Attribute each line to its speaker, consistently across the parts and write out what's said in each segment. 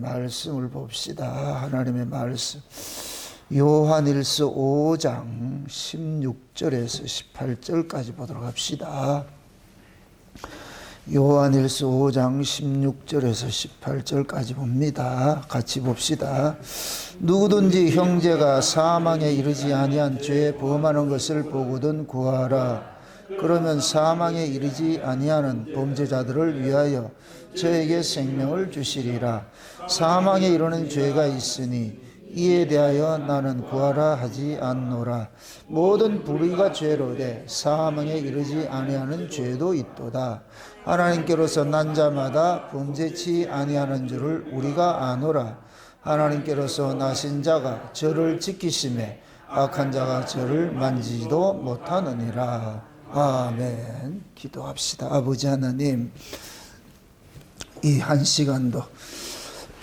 Speaker 1: 말씀을 봅시다. 하나님의 말씀. 요한일서 5장 16절에서 18절까지 보도록 합시다. 요한일서 5장 16절에서 18절까지 봅니다. 같이 봅시다. 누구든지 형제가 사망에 이르지 아니한 죄에 범하는 것을 보거든 구하라. 그러면 사망에 이르지 아니하는 범죄자들을 위하여 저에게 생명을 주시리라. 사망에 이르는 죄가 있으니 이에 대하여 나는 구하라 하지 않노라. 모든 불의가 죄로되 사망에 이르지 아니하는 죄도 있도다. 하나님께로서 난 자마다 범죄치 아니하는 줄을 우리가 아노라. 하나님께로서 나신 자가 저를 지키심에 악한 자가 저를 만지지도 못하느니라. 아멘. 기도합시다. 아버지 하나님, 이 한 시간도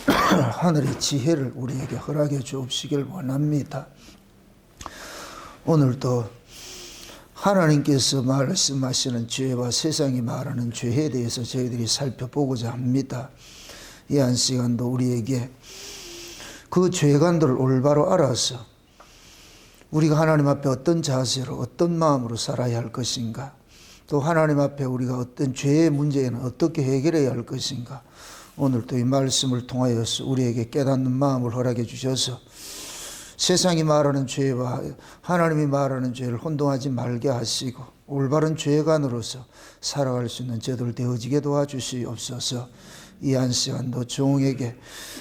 Speaker 1: 하늘의 지혜를 우리에게 허락해 주옵시길 원합니다. 오늘도 하나님께서 말씀하시는 죄와 세상이 말하는 죄에 대해서 저희들이 살펴보고자 합니다. 이 한 시간도 우리에게 그 죄관들을 올바로 알아서 우리가 하나님 앞에 어떤 자세로 어떤 마음으로 살아야 할 것인가, 또 하나님 앞에 우리가 어떤 죄의 문제에는 어떻게 해결해야 할 것인가, 오늘도 이 말씀을 통하여서 우리에게 깨닫는 마음을 허락해 주셔서 세상이 말하는 죄와 하나님이 말하는 죄를 혼동하지 말게 하시고 올바른 죄관으로서 살아갈 수 있는 저들 되어지게 도와주시옵소서. 이 한 시간도 종에게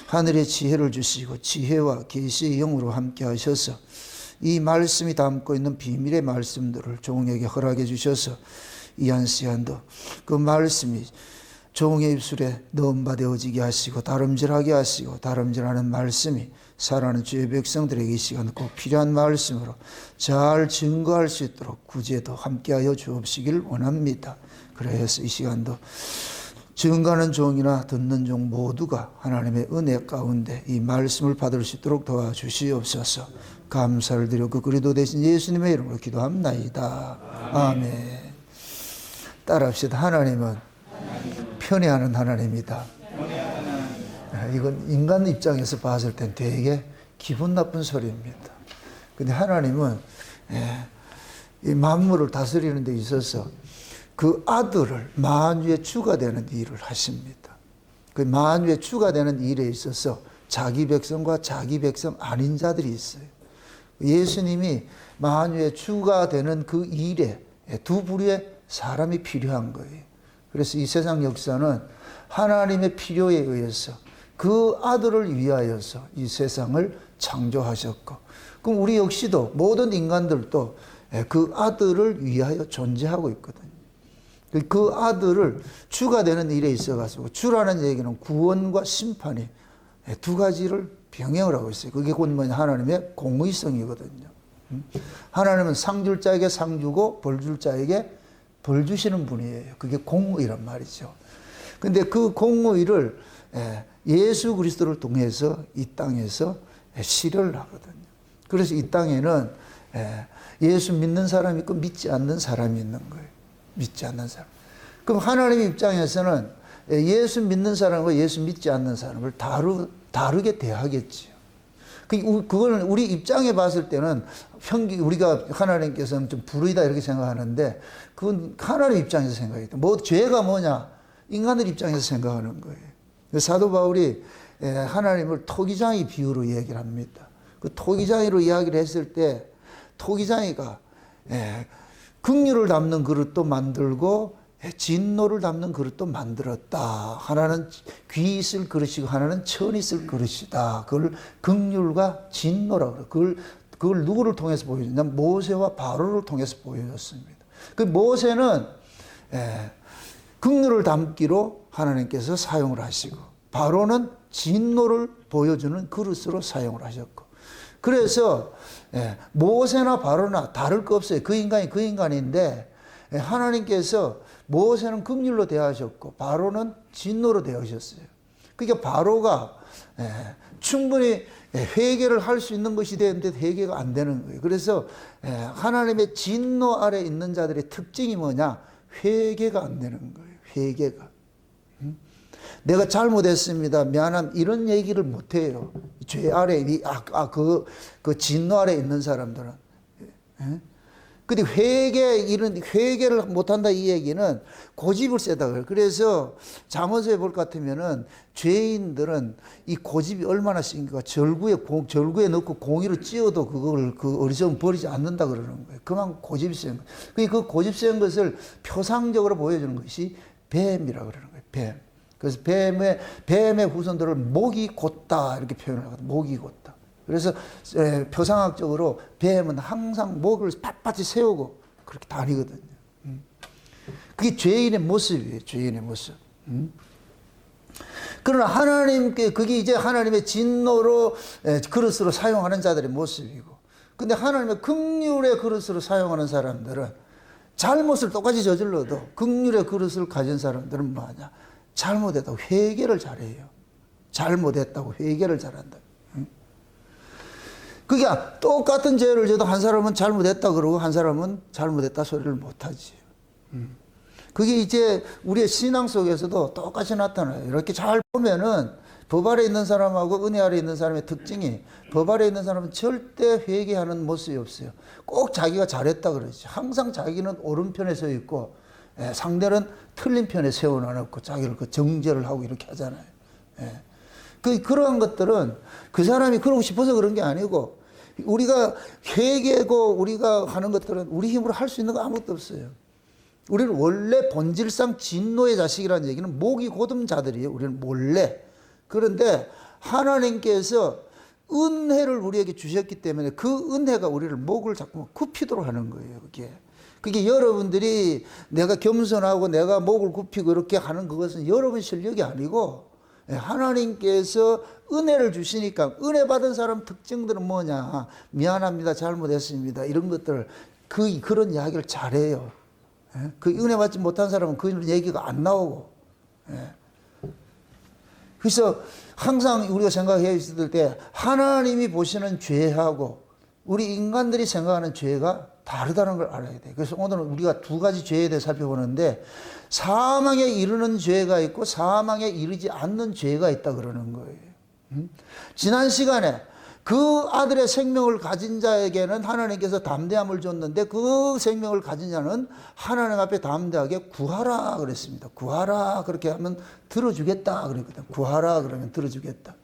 Speaker 1: 하늘의 지혜를 주시고 지혜와 계시의 영으로 함께 하셔서 이 말씀이 담고 있는 비밀의 말씀들을 종에게 허락해 주셔서 이 한 시간도 그 말씀이 종의 입술에 넣음바 되어지게 하시고 다름질하게 하시고 다름질하는 말씀이 살아가는 주의 백성들에게 이 시간 꼭 필요한 말씀으로 잘 증거할 수 있도록 구제도 함께하여 주옵시길 원합니다. 그래서 이 시간도 증거하는 종이나 듣는 종 모두가 하나님의 은혜 가운데 이 말씀을 받을 수 있도록 도와주시옵소서. 감사를 드려 그 그리스도 되신 예수님의 이름으로 기도합나이다. 아멘. 따라합시다. 하나님은 편애하는 하나님이다. 이건 인간 입장에서 봤을 땐 되게 기분 나쁜 소리입니다. 근데 하나님은 이 만물을 다스리는 데 있어서 그 아들을 만유의 주가 되는 일을 하십니다. 그 만유의 주가 되는 일에 있어서 자기 백성과 자기 백성 아닌 자들이 있어요. 예수님이 만유의 주가 되는 그 일에 두 부류의 사람이 필요한 거예요. 그래서 이 세상 역사는 하나님의 필요에 의해서 그 아들을 위하여서 이 세상을 창조하셨고, 그럼 우리 역시도 모든 인간들도 그 아들을 위하여 존재하고 있거든요. 그 아들을 주가 되는 일에 있어가지고, 주라는 얘기는 구원과 심판이 두 가지를 병행을 하고 있어요. 그게 곧 뭐냐, 하나님의 공의성이거든요. 하나님은 상 줄 자에게 상 주고 벌 줄 자에게 벌 주시는 분이에요. 그게 공의란 말이죠. 근데 그 공의를 예수 그리스도를 통해서 이 땅에서 실현을 하거든요. 그래서 이 땅에는 예수 믿는 사람이 있고 믿지 않는 사람이 있는 거예요. 믿지 않는 사람. 그럼 하나님 입장에서는 예수 믿는 사람과 예수 믿지 않는 사람을 다르게 대하겠지요. 그거는 우리 입장에 봤을 때는 우리가 하나님께서는 좀 불의다 이렇게 생각하는데, 그건 하나님 입장에서 생각해요. 죄가 뭐냐? 인간들 입장에서 생각하는 거예요. 사도 바울이 하나님을 토기장이 비유로 이야기를 합니다. 그 토기장이로 이야기를 했을 때, 토기장이가 긍휼을 담는 그릇도 만들고 진노를 담는 그릇도 만들었다. 하나는 귀 있을 그릇이고 하나는 천 있을 그릇이다. 그걸 긍휼과 진노라고 그래요. 그걸 누구를 통해서 보여줬냐? 모세와 바로를 통해서 보여줬습니다. 그 모세는 긍휼을 담기로 하나님께서 사용을 하시고, 바로는 진노를 보여주는 그릇으로 사용을 하셨고, 그래서 모세나 바로나 다를 거 없어요. 그 인간이 그 인간인데, 하나님께서 모세는 긍휼로 대하셨고 바로는 진노로 대하셨어요. 그러니까 바로가 충분히 회개를 할 수 있는 것이 되는데 회개가 안 되는 거예요. 그래서 하나님의 진노 아래 있는 자들의 특징이 뭐냐? 회개가 안 되는 거예요. 회개가. 내가 잘못했습니다, 미안함, 이런 얘기를 못해요. 죄 아래, 그 진노 아래 있는 사람들은. 예? 근데 회개를 못한다 이 얘기는 고집을 세다 그래요. 그래서 잠언서에 볼 것 같으면은 죄인들은 이 고집이 얼마나 센가, 절구에 넣고 공이로 찧어도 그걸 그 어리석음 버리지 않는다 그러는 거예요. 그만큼 고집이 센 거예요. 그 고집 센 것을 표상적으로 보여주는 것이 뱀이라고 그러는 거예요. 뱀. 그래서 뱀의 후손들을 목이 곧다 이렇게 표현을 하거든요. 목이 곧다. 그래서 표상학적으로 뱀은 항상 목을 빳빳이 세우고 그렇게 다니거든요. 그게 죄인의 모습이에요. 죄인의 모습. 그러나 하나님께 그게 이제 하나님의 진노로 그릇으로 사용하는 자들의 모습이고, 근데 하나님의 긍휼의 그릇으로 사용하는 사람들은 잘못을 똑같이 저질러도 긍휼의 그릇을 가진 사람들은 뭐하냐? 잘못했다고 회개를 잘해요. 잘못했다고 회개를 잘한다. 그게 똑같은 죄를 져도 한 사람은 잘못했다 그러고 한 사람은 잘못했다 소리를 못하지. 그게 이제 우리의 신앙 속에서도 똑같이 나타나요. 이렇게 잘 보면은 법 아래 있는 사람하고 은혜 아래 있는 사람의 특징이, 법 아래 있는 사람은 절대 회개하는 모습이 없어요. 꼭 자기가 잘했다 그러지. 항상 자기는 오른편에 서 있고 상대는 틀린 편에 세워놔놓고 자기를 그 정죄를 하고 이렇게 하잖아요. 그러한 것들은 그 사람이 그러고 싶어서 그런 게 아니고, 우리가 회개고 우리가 하는 것들은 우리 힘으로 할 수 있는 거 아무것도 없어요. 우리는 원래 본질상 진노의 자식이라는 얘기는 목이 곧은 자들이에요. 우리는 원래. 그런데 하나님께서 은혜를 우리에게 주셨기 때문에 그 은혜가 우리를 목을 자꾸 굽히도록 하는 거예요. 그게 여러분들이 내가 겸손하고 내가 목을 굽히고 이렇게 하는 그것은 여러분 실력이 아니고 하나님께서 은혜를 주시니까, 은혜 받은 사람 특징들은 뭐냐? 미안합니다, 잘못했습니다, 이런 것들, 그런 이야기를 잘해요. 그 은혜 받지 못한 사람은 그런 얘기가 안 나오고. 그래서 항상 우리가 생각해 있을 때 하나님이 보시는 죄하고 우리 인간들이 생각하는 죄가 다르다는 걸 알아야 돼. 그래서 오늘은 우리가 두 가지 죄에 대해 살펴보는데, 사망에 이르는 죄가 있고 사망에 이르지 않는 죄가 있다 그러는 거예요. 지난 시간에 그 아들의 생명을 가진 자에게는 하나님께서 담대함을 줬는데, 그 생명을 가진 자는 하나님 앞에 담대하게 구하라 그랬습니다. 구하라, 그렇게 하면 들어주겠다 그랬거든. 구하라 그러면 들어주겠다.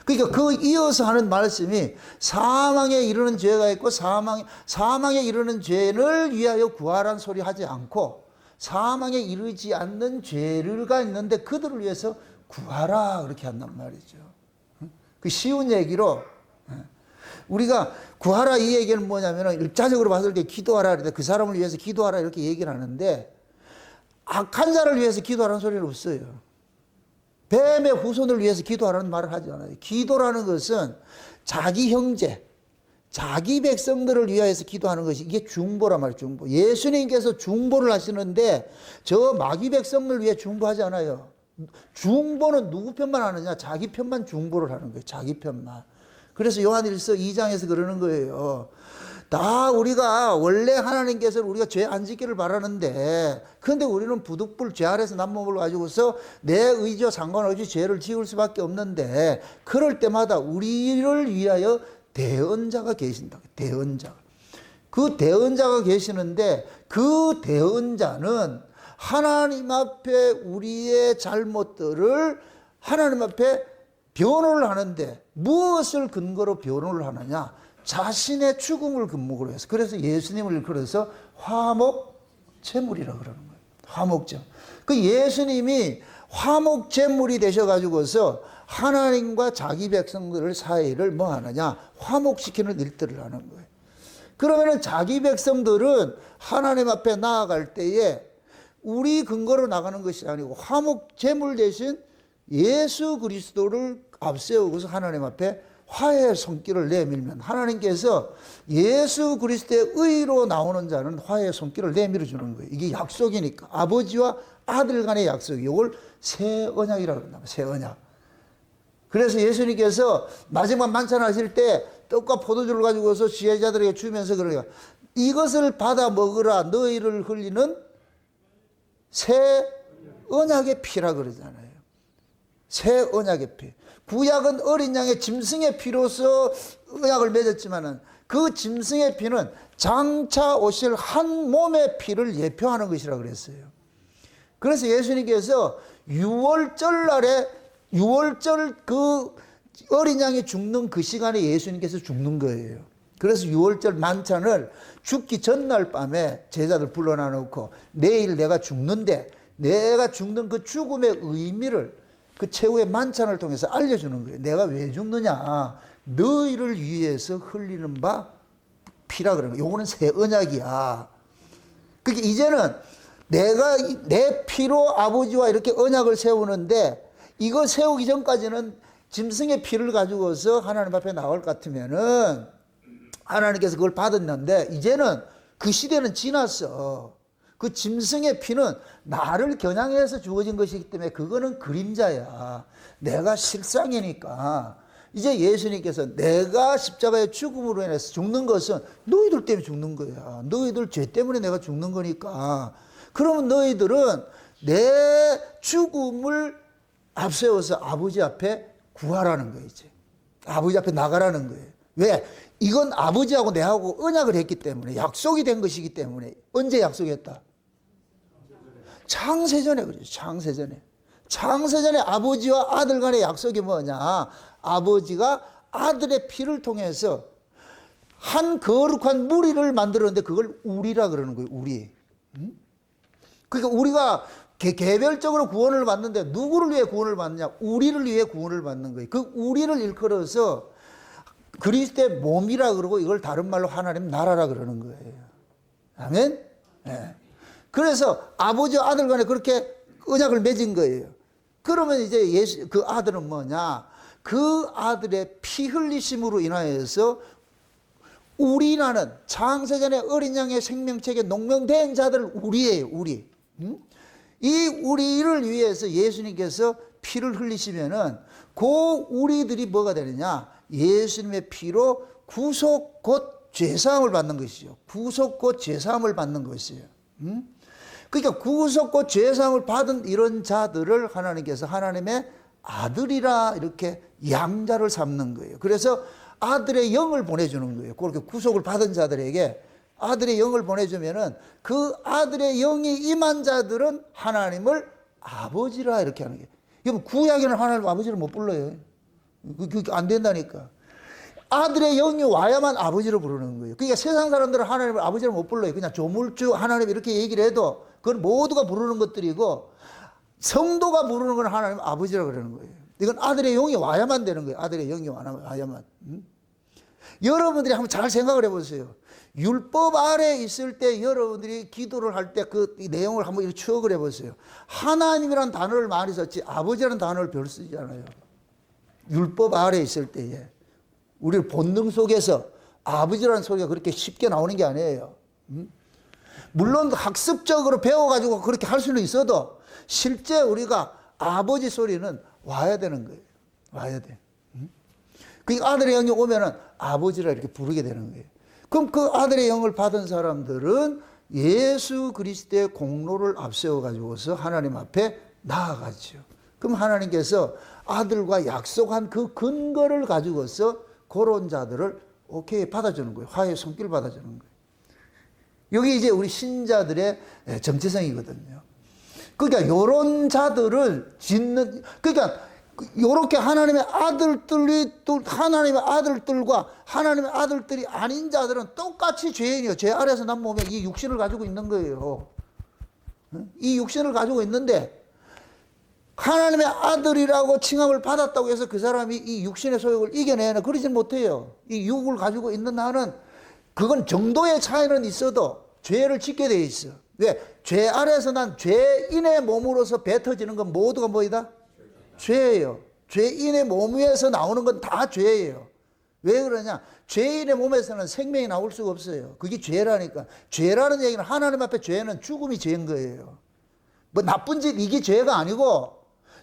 Speaker 1: 그러니까 그 이어서 하는 말씀이 사망에 이르는 죄가 있고 사망에 이르는 죄를 위하여 구하라는 소리 하지 않고, 사망에 이르지 않는 죄가 있는데 그들을 위해서 구하라 그렇게 한단 말이죠. 그 쉬운 얘기로 우리가 구하라 이 얘기는 뭐냐면, 일차적으로 봤을 때 기도하라 그럴 때 그 사람을 위해서 기도하라 이렇게 얘기를 하는데, 악한 자를 위해서 기도하라는 소리는 없어요. 뱀의 후손을 위해서 기도하라는 말을 하지 않아요. 기도라는 것은 자기 형제, 자기 백성들을 위하여서 기도하는 것이, 이게 중보란 말이에요. 중보. 예수님께서 중보를 하시는데 저 마귀 백성을 위해 중보하지 않아요. 중보는 누구 편만 하느냐? 자기 편만 중보를 하는 거예요. 자기 편만. 그래서 요한일서 2장에서 그러는 거예요. 다 우리가 원래 하나님께서는 우리가 죄 안 짓기를 바라는데, 그런데 우리는 부득불 죄 아래서 난 몸을 가지고서 내 의지와 상관없이 죄를 지을 수밖에 없는데, 그럴 때마다 우리를 위하여 대언자가 계신다. 대언자. 그 대언자가 계시는데, 그 대언자는 하나님 앞에 우리의 잘못들을 하나님 앞에 변호를 하는데, 무엇을 근거로 변호를 하느냐? 자신의 죽음을 근목으로 해서. 그래서 예수님을 일컬어서 화목제물이라고 그러는 거예요. 화목제물. 그 예수님이 화목제물이 되셔가지고서 하나님과 자기 백성들 사이를 뭐 하느냐? 화목시키는 일들을 하는 거예요. 그러면은 자기 백성들은 하나님 앞에 나아갈 때에 우리 근거로 나가는 것이 아니고 화목제물 대신 예수 그리스도를 앞세우고서 하나님 앞에 화해의 손길을 내밀면, 하나님께서 예수 그리스도의 의로 나오는 자는 화해의 손길을 내밀어 주는 거예요. 이게 약속이니까. 아버지와 아들 간의 약속이, 이걸 새 언약이라고 합니다. 새 언약. 그래서 예수님께서 마지막 만찬하실 때 떡과 포도주를 가지고서 지혜자들에게 주면서 그러니까, 이것을 받아 먹으라, 너희를 흘리는 새 언약의 피라 그러잖아요. 새 언약의 피. 구약은 어린 양의 짐승의 피로서 언약을 맺었지만은 그 짐승의 피는 장차 오실 한 몸의 피를 예표하는 것이라 그랬어요. 그래서 예수님께서 6월절 날에 6월절 그 어린 양이 죽는 그 시간에 예수님께서 죽는 거예요. 그래서 6월절 만찬을 죽기 전날 밤에 제자들 불러놔 놓고 내일 내가 죽는데 내가 죽는 그 죽음의 의미를 그 최후의 만찬을 통해서 알려주는 거예요. 내가 왜 죽느냐. 너희를 위해서 흘리는 바 피라 그러는 거예요. 요거는 새 언약이야. 그러니까 이제는 내가 내 피로 아버지와 이렇게 언약을 세우는데 이거 세우기 전까지는 짐승의 피를 가지고서 하나님 앞에 나올 것 같으면은 하나님께서 그걸 받았는데 이제는 그 시대는 지났어. 그 짐승의 피는 나를 겨냥해서 주어진 것이기 때문에 그거는 그림자야. 내가 실상이니까. 이제 예수님께서 내가 십자가의 죽음으로 인해서 죽는 것은 너희들 때문에 죽는 거야. 너희들 죄 때문에 내가 죽는 거니까. 그러면 너희들은 내 죽음을 앞세워서 아버지 앞에 구하라는 거예요. 이제. 아버지 앞에 나가라는 거예요. 왜? 이건 아버지하고 내하고 언약을 했기 때문에 약속이 된 것이기 때문에. 언제 약속했다? 창세전에 그러죠. 창세전에. 창세전에 아버지와 아들 간의 약속이 뭐냐? 아버지가 아들의 피를 통해서 한 거룩한 무리를 만들었는데 그걸 우리라 그러는 거예요. 우리. 그러니까 우리가 개별적으로 구원을 받는데 누구를 위해 구원을 받느냐? 우리를 위해 구원을 받는 거예요. 그 우리를 일컬어서 그리스도의 몸이라 그러고 이걸 다른 말로 하나님 나라라 그러는 거예요. 아멘? 네. 그래서 아버지와 아들 간에 그렇게 언약을 맺은 거예요. 그러면 이제 그 아들은 뭐냐? 그 아들의 피 흘리심으로 인하여서 우리라는 창세전의 어린 양의 생명책에 농명된 자들 우리예요. 우리. 이 우리를 위해서 예수님께서 피를 흘리시면은 그 우리들이 뭐가 되느냐? 예수님의 피로 구속 곧 죄사함을 받는 것이죠. 구속 곧 죄사함을 받는 것이에요. 그러니까 구속 곧 죄사함을 받은 이런 자들을 하나님께서 하나님의 아들이라 이렇게 양자를 삼는 거예요. 그래서 아들의 영을 보내주는 거예요. 그렇게 구속을 받은 자들에게 아들의 영을 보내주면은 그 아들의 영이 임한 자들은 하나님을 아버지라 이렇게 하는 거예요. 여러분 구약에는 하나님 아버지를 못 불러요. 그게 안 된다니까. 아들의 영이 와야만 아버지를 부르는 거예요. 그러니까 세상 사람들은 하나님을 아버지를 못 불러요. 그냥 조물주 하나님 이렇게 얘기를 해도 그건 모두가 부르는 것들이고 성도가 부르는 건 하나님 아버지라 그러는 거예요. 이건 아들의 영이 와야만 되는 거예요. 아들의 영이 와야만. 여러분들이 한번 잘 생각을 해보세요. 율법 아래 있을 때 여러분들이 기도를 할 때 그 내용을 한번 이렇게 추억을 해보세요. 하나님이라는 단어를 많이 썼지 아버지라는 단어를 별로 쓰지 않아요. 율법 아래 있을 때에 우리 본능 속에서 아버지라는 소리가 그렇게 쉽게 나오는 게 아니에요. 물론 학습적으로 배워가지고 그렇게 할 수는 있어도 실제 우리가 아버지 소리는 와야 되는 거예요. 와야 돼. 그 아들의 영이 오면은 아버지라 이렇게 부르게 되는 거예요. 그럼 그 아들의 영을 받은 사람들은 예수 그리스도의 공로를 앞세워 가지고서 하나님 앞에 나아가죠. 그럼 하나님께서 아들과 약속한 그 근거를 가지고서 그런 자들을 오케이 받아주는 거예요. 화해의 손길 받아주는 거예요. 여기 이제 우리 신자들의 정체성이거든요. 그러니까 요런 자들을 짓는, 그러니까 요렇게 하나님의 아들들과 하나님의 아들들이 아닌 자들은 똑같이 죄인이요. 죄 아래서 난 몸에 이 육신을 가지고 있는 거예요. 이 육신을 가지고 있는데 하나님의 아들이라고 칭함을 받았다고 해서 그 사람이 이 육신의 소욕을 이겨내나 그러진 못해요. 이 육을 가지고 있는 한은 그건 정도의 차이는 있어도 죄를 짓게 돼 있어. 왜? 죄 아래서 난 죄인의 몸으로서 뱉어지는 건 모두가 뭐이다? 죄예요. 죄인의 몸 위에서 나오는 건 다 죄예요. 왜 그러냐? 죄인의 몸에서는 생명이 나올 수가 없어요. 그게 죄라니까. 죄라는 얘기는 하나님 앞에 죄는 죽음이 죄인 거예요. 뭐 나쁜 짓 이게 죄가 아니고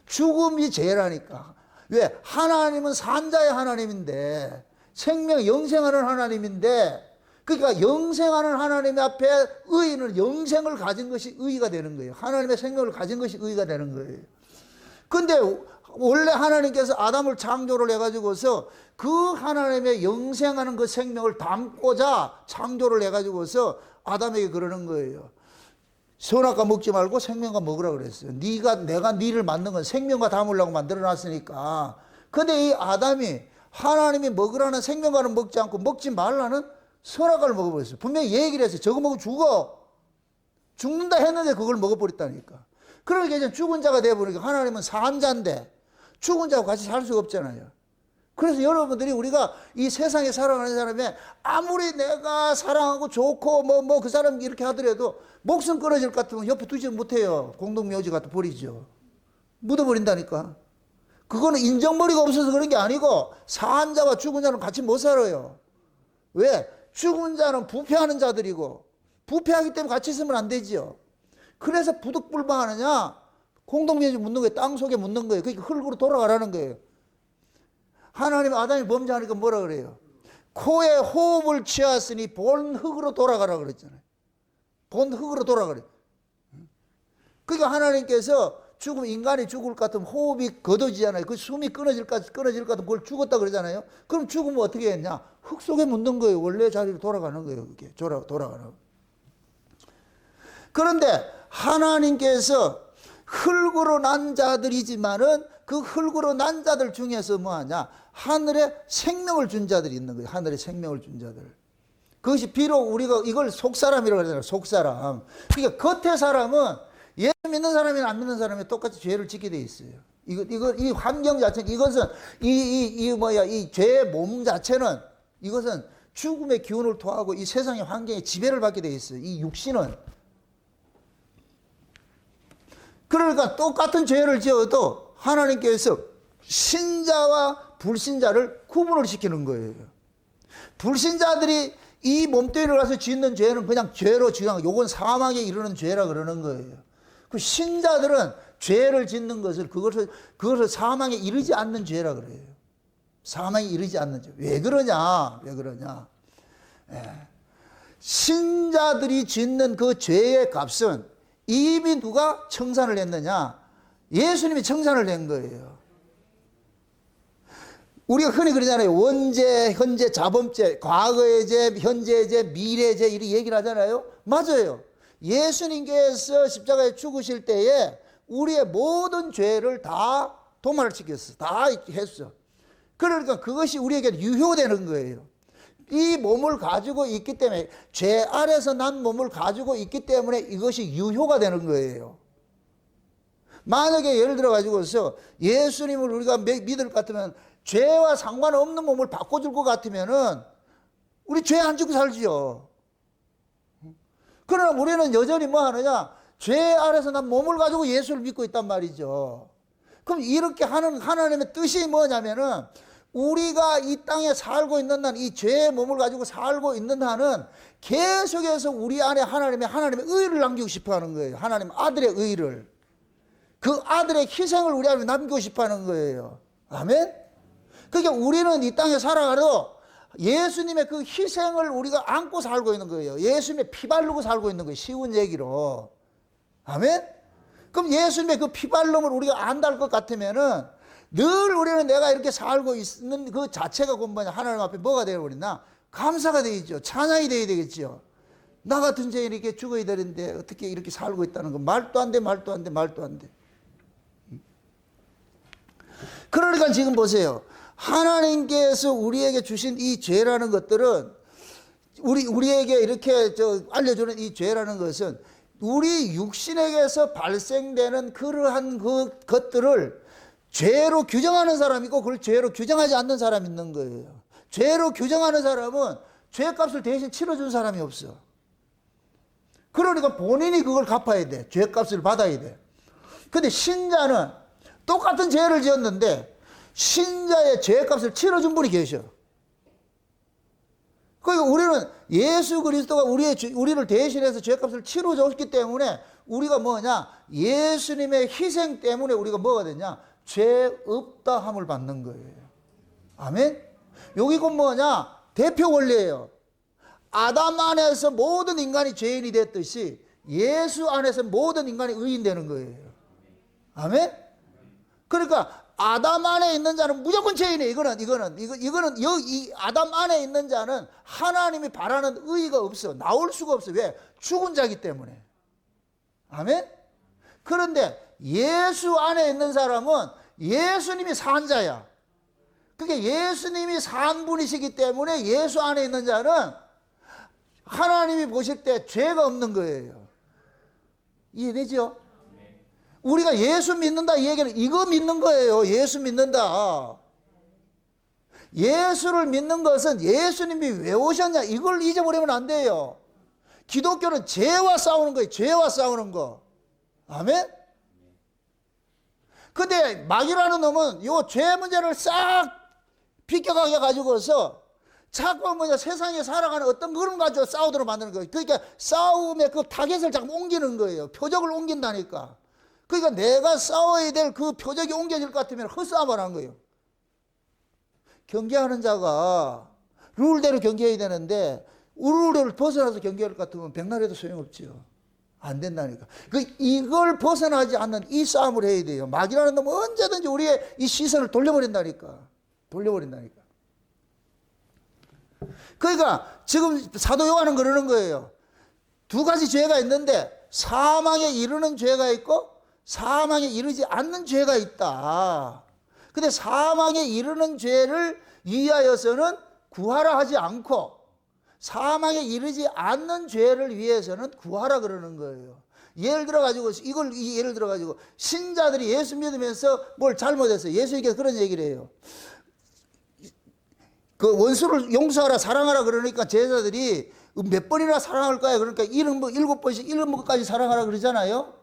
Speaker 1: 죽음이 죄라니까. 왜? 하나님은 산자의 하나님인데 생명 영생하는 하나님인데 그러니까 영생하는 하나님 앞에 의인은 영생을 가진 것이 의의가 되는 거예요. 하나님의 생명을 가진 것이 의의가 되는 거예요. 근데 원래 하나님께서 아담을 창조를 해가지고서 그 하나님의 영생하는 그 생명을 담고자 창조를 해가지고서 아담에게 그러는 거예요. 선악과 먹지 말고 생명과 먹으라 그랬어요. 내가 니를 만든 건 생명과 담으려고 만들어놨으니까. 근데 이 아담이 하나님이 먹으라는 생명과는 먹지 않고 먹지 말라는 선악과를 먹어버렸어요. 분명히 얘기를 했어요. 저거 먹으면 죽는다 했는데 그걸 먹어버렸다니까. 그러니까 이제 죽은 자가 되어버리니까 하나님은 산자인데 죽은 자하고 같이 살 수가 없잖아요. 그래서 여러분들이 우리가 이 세상에 살아가는 사람이 아무리 내가 사랑하고 좋고 그 사람 이렇게 하더라도 목숨 끊어질 것 같으면 옆에 두지 못해요. 공동묘지 갖다 버리죠. 묻어버린다니까. 그거는 인정머리가 없어서 그런 게 아니고 산 자와 죽은 자는 같이 못 살아요. 왜? 죽은 자는 부패하는 자들이고 부패하기 때문에 같이 있으면 안 되지요. 그래서 부득불방하느냐? 공동묘지 묻는 거예요. 땅 속에 묻는 거예요. 그러니까 흙으로 돌아가라는 거예요. 하나님 아담이 범죄하니까 뭐라 그래요? 코에 호흡을 취하였으니 본 흙으로 돌아가라 그랬잖아요. 본 흙으로 돌아가래. 그러니까 하나님께서 인간이 죽을 것 같으면 호흡이 거둬지잖아요. 그 숨이 끊어질 것 같으면 그걸 죽었다 그러잖아요. 그럼 죽으면 어떻게 했냐? 흙 속에 묻는 거예요. 원래 자리로 돌아가는 거예요. 그게 돌아가는 거예요. 그런데 하나님께서 흙으로 난 자들이지만은 그 흙으로 난 자들 중에서 뭐하냐? 하늘에 생명을 준 자들이 있는 거예요. 하늘에 생명을 준 자들. 그것이 비록 우리가 이걸 속사람이라고 하잖아요. 속사람. 그러니까 겉의 사람은 예수 믿는 사람이나 안 믿는 사람이 똑같이 죄를 짓게 돼 있어요. 이 환경 자체는 이것은 이 죄의 몸 자체는 이것은 죽음의 기운을 토하고 이 세상의 환경에 지배를 받게 돼 있어요. 이 육신은. 그러니까 똑같은 죄를 지어도 하나님께서 신자와 불신자를 구분을 시키는 거예요. 불신자들이 이 몸뚱이를 가서 짓는 죄는 그냥 죄로 지정, 요건 사망에 이르는 죄라 그러는 거예요. 그 신자들은 죄를 짓는 그것을 사망에 이르지 않는 죄라 그래요. 사망에 이르지 않는 죄. 왜 그러냐? 신자들이 짓는 그 죄의 값은 이미 누가 청산을 했느냐? 예수님이 청산을 한 거예요. 우리가 흔히 그러잖아요. 원죄, 현재, 자범죄, 과거의 죄, 현재의 죄, 미래의 죄 이렇게 얘기를 하잖아요. 맞아요. 예수님께서 십자가에 죽으실 때에 우리의 모든 죄를 다 도말을 시켰어. 다 했어. 그러니까 그것이 우리에게 유효되는 거예요. 이 몸을 가지고 있기 때문에 죄 아래서 난 몸을 가지고 있기 때문에 이것이 유효가 되는 거예요. 만약에 예를 들어 가지고서 예수님을 우리가 믿을 것 같으면 죄와 상관없는 몸을 바꿔줄 것 같으면은 우리 죄 안 짓고 살지요. 그러나 우리는 여전히 뭐 하느냐? 죄 아래서 난 몸을 가지고 예수를 믿고 있단 말이죠. 그럼 이렇게 하는 하나님의 뜻이 뭐냐면은 우리가 이 땅에 살고 있는 한, 이 죄의 몸을 가지고 살고 있는 한은 계속해서 우리 안에 하나님의 의를 남기고 싶어 하는 거예요. 하나님 아들의 의를. 그 아들의 희생을 우리 안에 남기고 싶어 하는 거예요. 아멘? 그러니까 우리는 이 땅에 살아가도 예수님의 그 희생을 우리가 안고 살고 있는 거예요. 예수님의 피 바르고 살고 있는 거예요. 쉬운 얘기로. 아멘? 그럼 예수님의 그 피 바름을 우리가 안달 것 같으면은 늘 우리는 내가 이렇게 살고 있는 그 자체가 곧 뭐냐? 하나님 앞에 뭐가 되어버린다? 감사가 되겠죠. 찬양이 되어야 되겠죠. 나 같은 죄인이 이렇게 죽어야 되는데 어떻게 이렇게 살고 있다는 거 말도 안 돼. 그러니까 지금 보세요. 하나님께서 우리에게 주신 이 죄라는 것들은 우리에게 이렇게 알려주는 이 죄라는 것은 우리 육신에게서 발생되는 그러한 그 것들을 죄로 규정하는 사람이 있고 그걸 죄로 규정하지 않는 사람이 있는 거예요. 죄로 규정하는 사람은 죄값을 대신 치러준 사람이 없어. 그러니까 본인이 그걸 갚아야 돼. 죄값을 받아야 돼. 근데 신자는 똑같은 죄를 지었는데 신자의 죄값을 치러준 분이 계셔. 그러니까 우리는 예수 그리스도가 우리를 대신해서 죄값을 치러줬기 때문에 우리가 뭐냐? 예수님의 희생 때문에 우리가 뭐가 됐냐? 죄 없다 함을 받는 거예요. 아멘? 여기 곧 뭐냐? 대표 원리예요. 아담 안에서 모든 인간이 죄인이 됐듯이 예수 안에서 모든 인간이 의인 되는 거예요. 아멘? 그러니까 아담 안에 있는 자는 무조건 죄인이에요. 이거는 이 아담 안에 있는 자는 하나님이 바라는 의의가 없어. 나올 수가 없어. 왜? 죽은 자기 때문에. 아멘? 그런데 예수 안에 있는 사람은 예수님이 산 자야. 그게 예수님이 산 분이시기 때문에 예수 안에 있는 자는 하나님이 보실 때 죄가 없는 거예요. 이해되죠? 우리가 예수 믿는다 이 얘기는 이거 믿는 거예요. 예수 믿는다. 예수를 믿는 것은 예수님이 왜 오셨냐 이걸 잊어버리면 안 돼요. 기독교는 죄와 싸우는 거예요. 죄와 싸우는 거. 아멘? 근데 마귀라는 놈은 요 죄 문제를 싹 비껴가게 가지고서 자꾸 세상에 살아가는 어떤 그런 가지고 싸우도록 만드는 거예요. 그러니까 싸움의 그 타겟을 자꾸 옮기는 거예요. 표적을 옮긴다니까. 그러니까 내가 싸워야 될 그 표적이 옮겨질 것 같으면 헛싸움을 하는 거예요. 경계하는 자가 룰대로 경계해야 되는데 룰을 벗어나서 경계할 것 같으면 백날해도 소용없지요. 안 된다니까. 이걸 벗어나지 않는 이 싸움을 해야 돼요. 마귀라는 놈은 언제든지 우리의 이 시선을 돌려버린다니까. 그러니까 지금 사도 요한은 그러는 거예요. 두 가지 죄가 있는데 사망에 이르는 죄가 있고 사망에 이르지 않는 죄가 있다. 근데 사망에 이르는 죄를 위하여서는 구하라 하지 않고 사망에 이르지 않는 죄를 위해서는 구하라 그러는 거예요. 예를 들어가지고 예를 들어가지고 신자들이 예수 믿으면서 뭘 잘못했어요. 예수님께서 그런 얘기를 해요. 그 원수를 용서하라 사랑하라 그러니까 제자들이 몇 번이나 사랑할 거야. 그러니까 7번씩 7번까지 사랑하라 그러잖아요.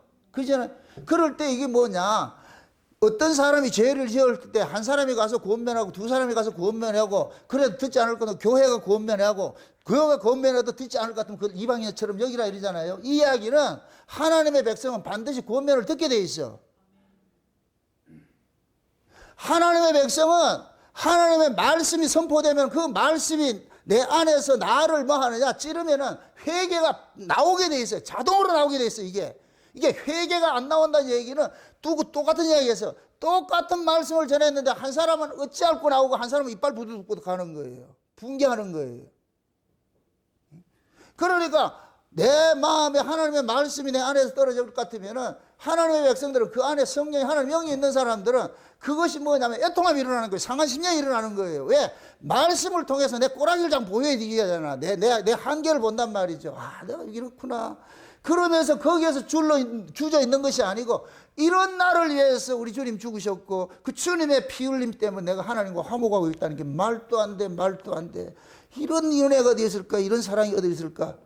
Speaker 1: 그럴 때 이게 뭐냐. 어떤 사람이 죄를 지을 때 한 사람이 가서 구원면하고 두 사람이 가서 구원면하고 그래도 듣지 않을 거는 교회가 구원면하고 교회가 구원면해도 듣지 않을 것 같으면 그걸 이방인처럼 여기라 이러잖아요. 이 이야기는 하나님의 백성은 반드시 구원면을 듣게 돼 있어. 하나님의 백성은 하나님의 말씀이 선포되면 그 말씀이 내 안에서 나를 뭐 하느냐 찌르면은 회개가 나오게 돼 있어요. 자동으로 나오게 돼 있어요. 이게 회개가 안 나온다는 얘기는 똑같은 이야기에서 똑같은 말씀을 전했는데 한 사람은 어찌할고 나오고 한 사람은 이빨 부두둑부둑 하는 거예요. 분개하는 거예요. 그러니까 내 마음에 하나님의 말씀이 내 안에서 떨어질 것 같으면은 하나님의 백성들은 그 안에 성령이 하나님 영이 있는 사람들은 그것이 뭐냐면 애통함이 일어나는 거예요. 상한 심령이 일어나는 거예요. 왜? 말씀을 통해서 내 꼬라지를 장 보여주게 하잖아. 내 한계를 본단 말이죠. 아, 내가 이렇구나. 그러면서 거기에서 주저 있는 것이 아니고 이런 날을 위해서 우리 주님 죽으셨고 그 주님의 피 흘림 때문에 내가 하나님과 화목하고 있다는 게 말도 안 돼. 이런 은혜가 어디 있을까? 이런 사랑이 어디 있을까?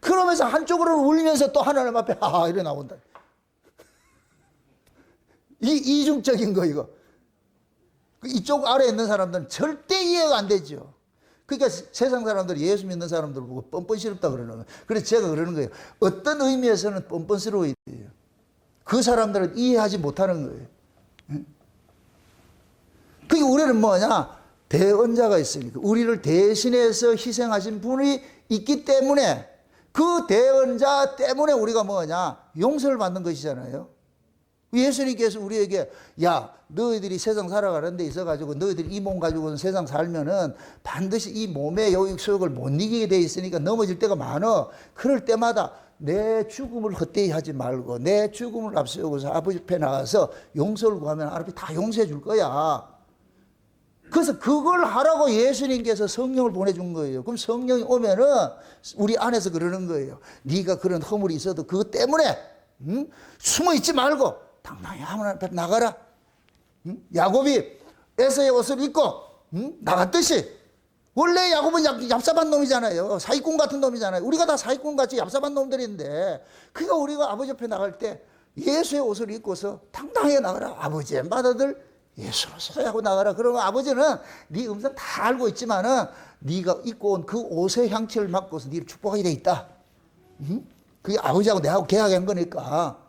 Speaker 1: 그러면서 한쪽으로는 울면서 또 하나님 앞에 이래 나온다. 이중적인 거 이거. 이쪽 아래에 있는 사람들은 절대 이해가 안 되죠. 그러니까 세상 사람들이 예수 믿는 사람들 보고 뻔뻔스럽다 그러는 거예요. 그래서 제가 그러는 거예요. 어떤 의미에서는 뻔뻔스러워야 돼요. 그 사람들은 이해하지 못하는 거예요. 그게 우리는 뭐냐? 대언자가 있으니까 우리를 대신해서 희생하신 분이 있기 때문에 그 대언자 때문에 우리가 뭐냐? 용서를 받는 것이잖아요. 예수님께서 우리에게 야 너희들이 세상 살아가는 데 있어가지고 너희들이 이 몸 가지고는 세상 살면은 반드시 이 몸의 소욕을 못 이기게 돼 있으니까 넘어질 때가 많어. 그럴 때마다 내 죽음을 헛되이 하지 말고 내 죽음을 앞세우고서 아버지 앞에 나가서 용서를 구하면 아버지 다 용서해 줄 거야. 그래서 그걸 하라고 예수님께서 성령을 보내준 거예요. 그럼 성령이 오면은 우리 안에서 그러는 거예요. 네가 그런 허물이 있어도 그것 때문에 숨어 있지 말고 당당히 하나님 앞에 나가라. 야곱이 에서의 옷을 입고 나갔듯이 원래 야곱은 얍삽한 놈이잖아요. 사기꾼 같은 놈이잖아요. 우리가 다 사기꾼같이 얍삽한 놈들인데 그러니까 우리가 아버지 앞에 나갈 때 예수의 옷을 입고서 당당하게 나가라. 아버지의 맏아들 예수로 소유하고 나가라. 그러면 아버지는 네 음성 다 알고 있지만은 네가 입고 온 그 옷의 향취를 맡고서 네를 축복하게 돼 있다. 그게 아버지하고 내하고 계약한 거니까.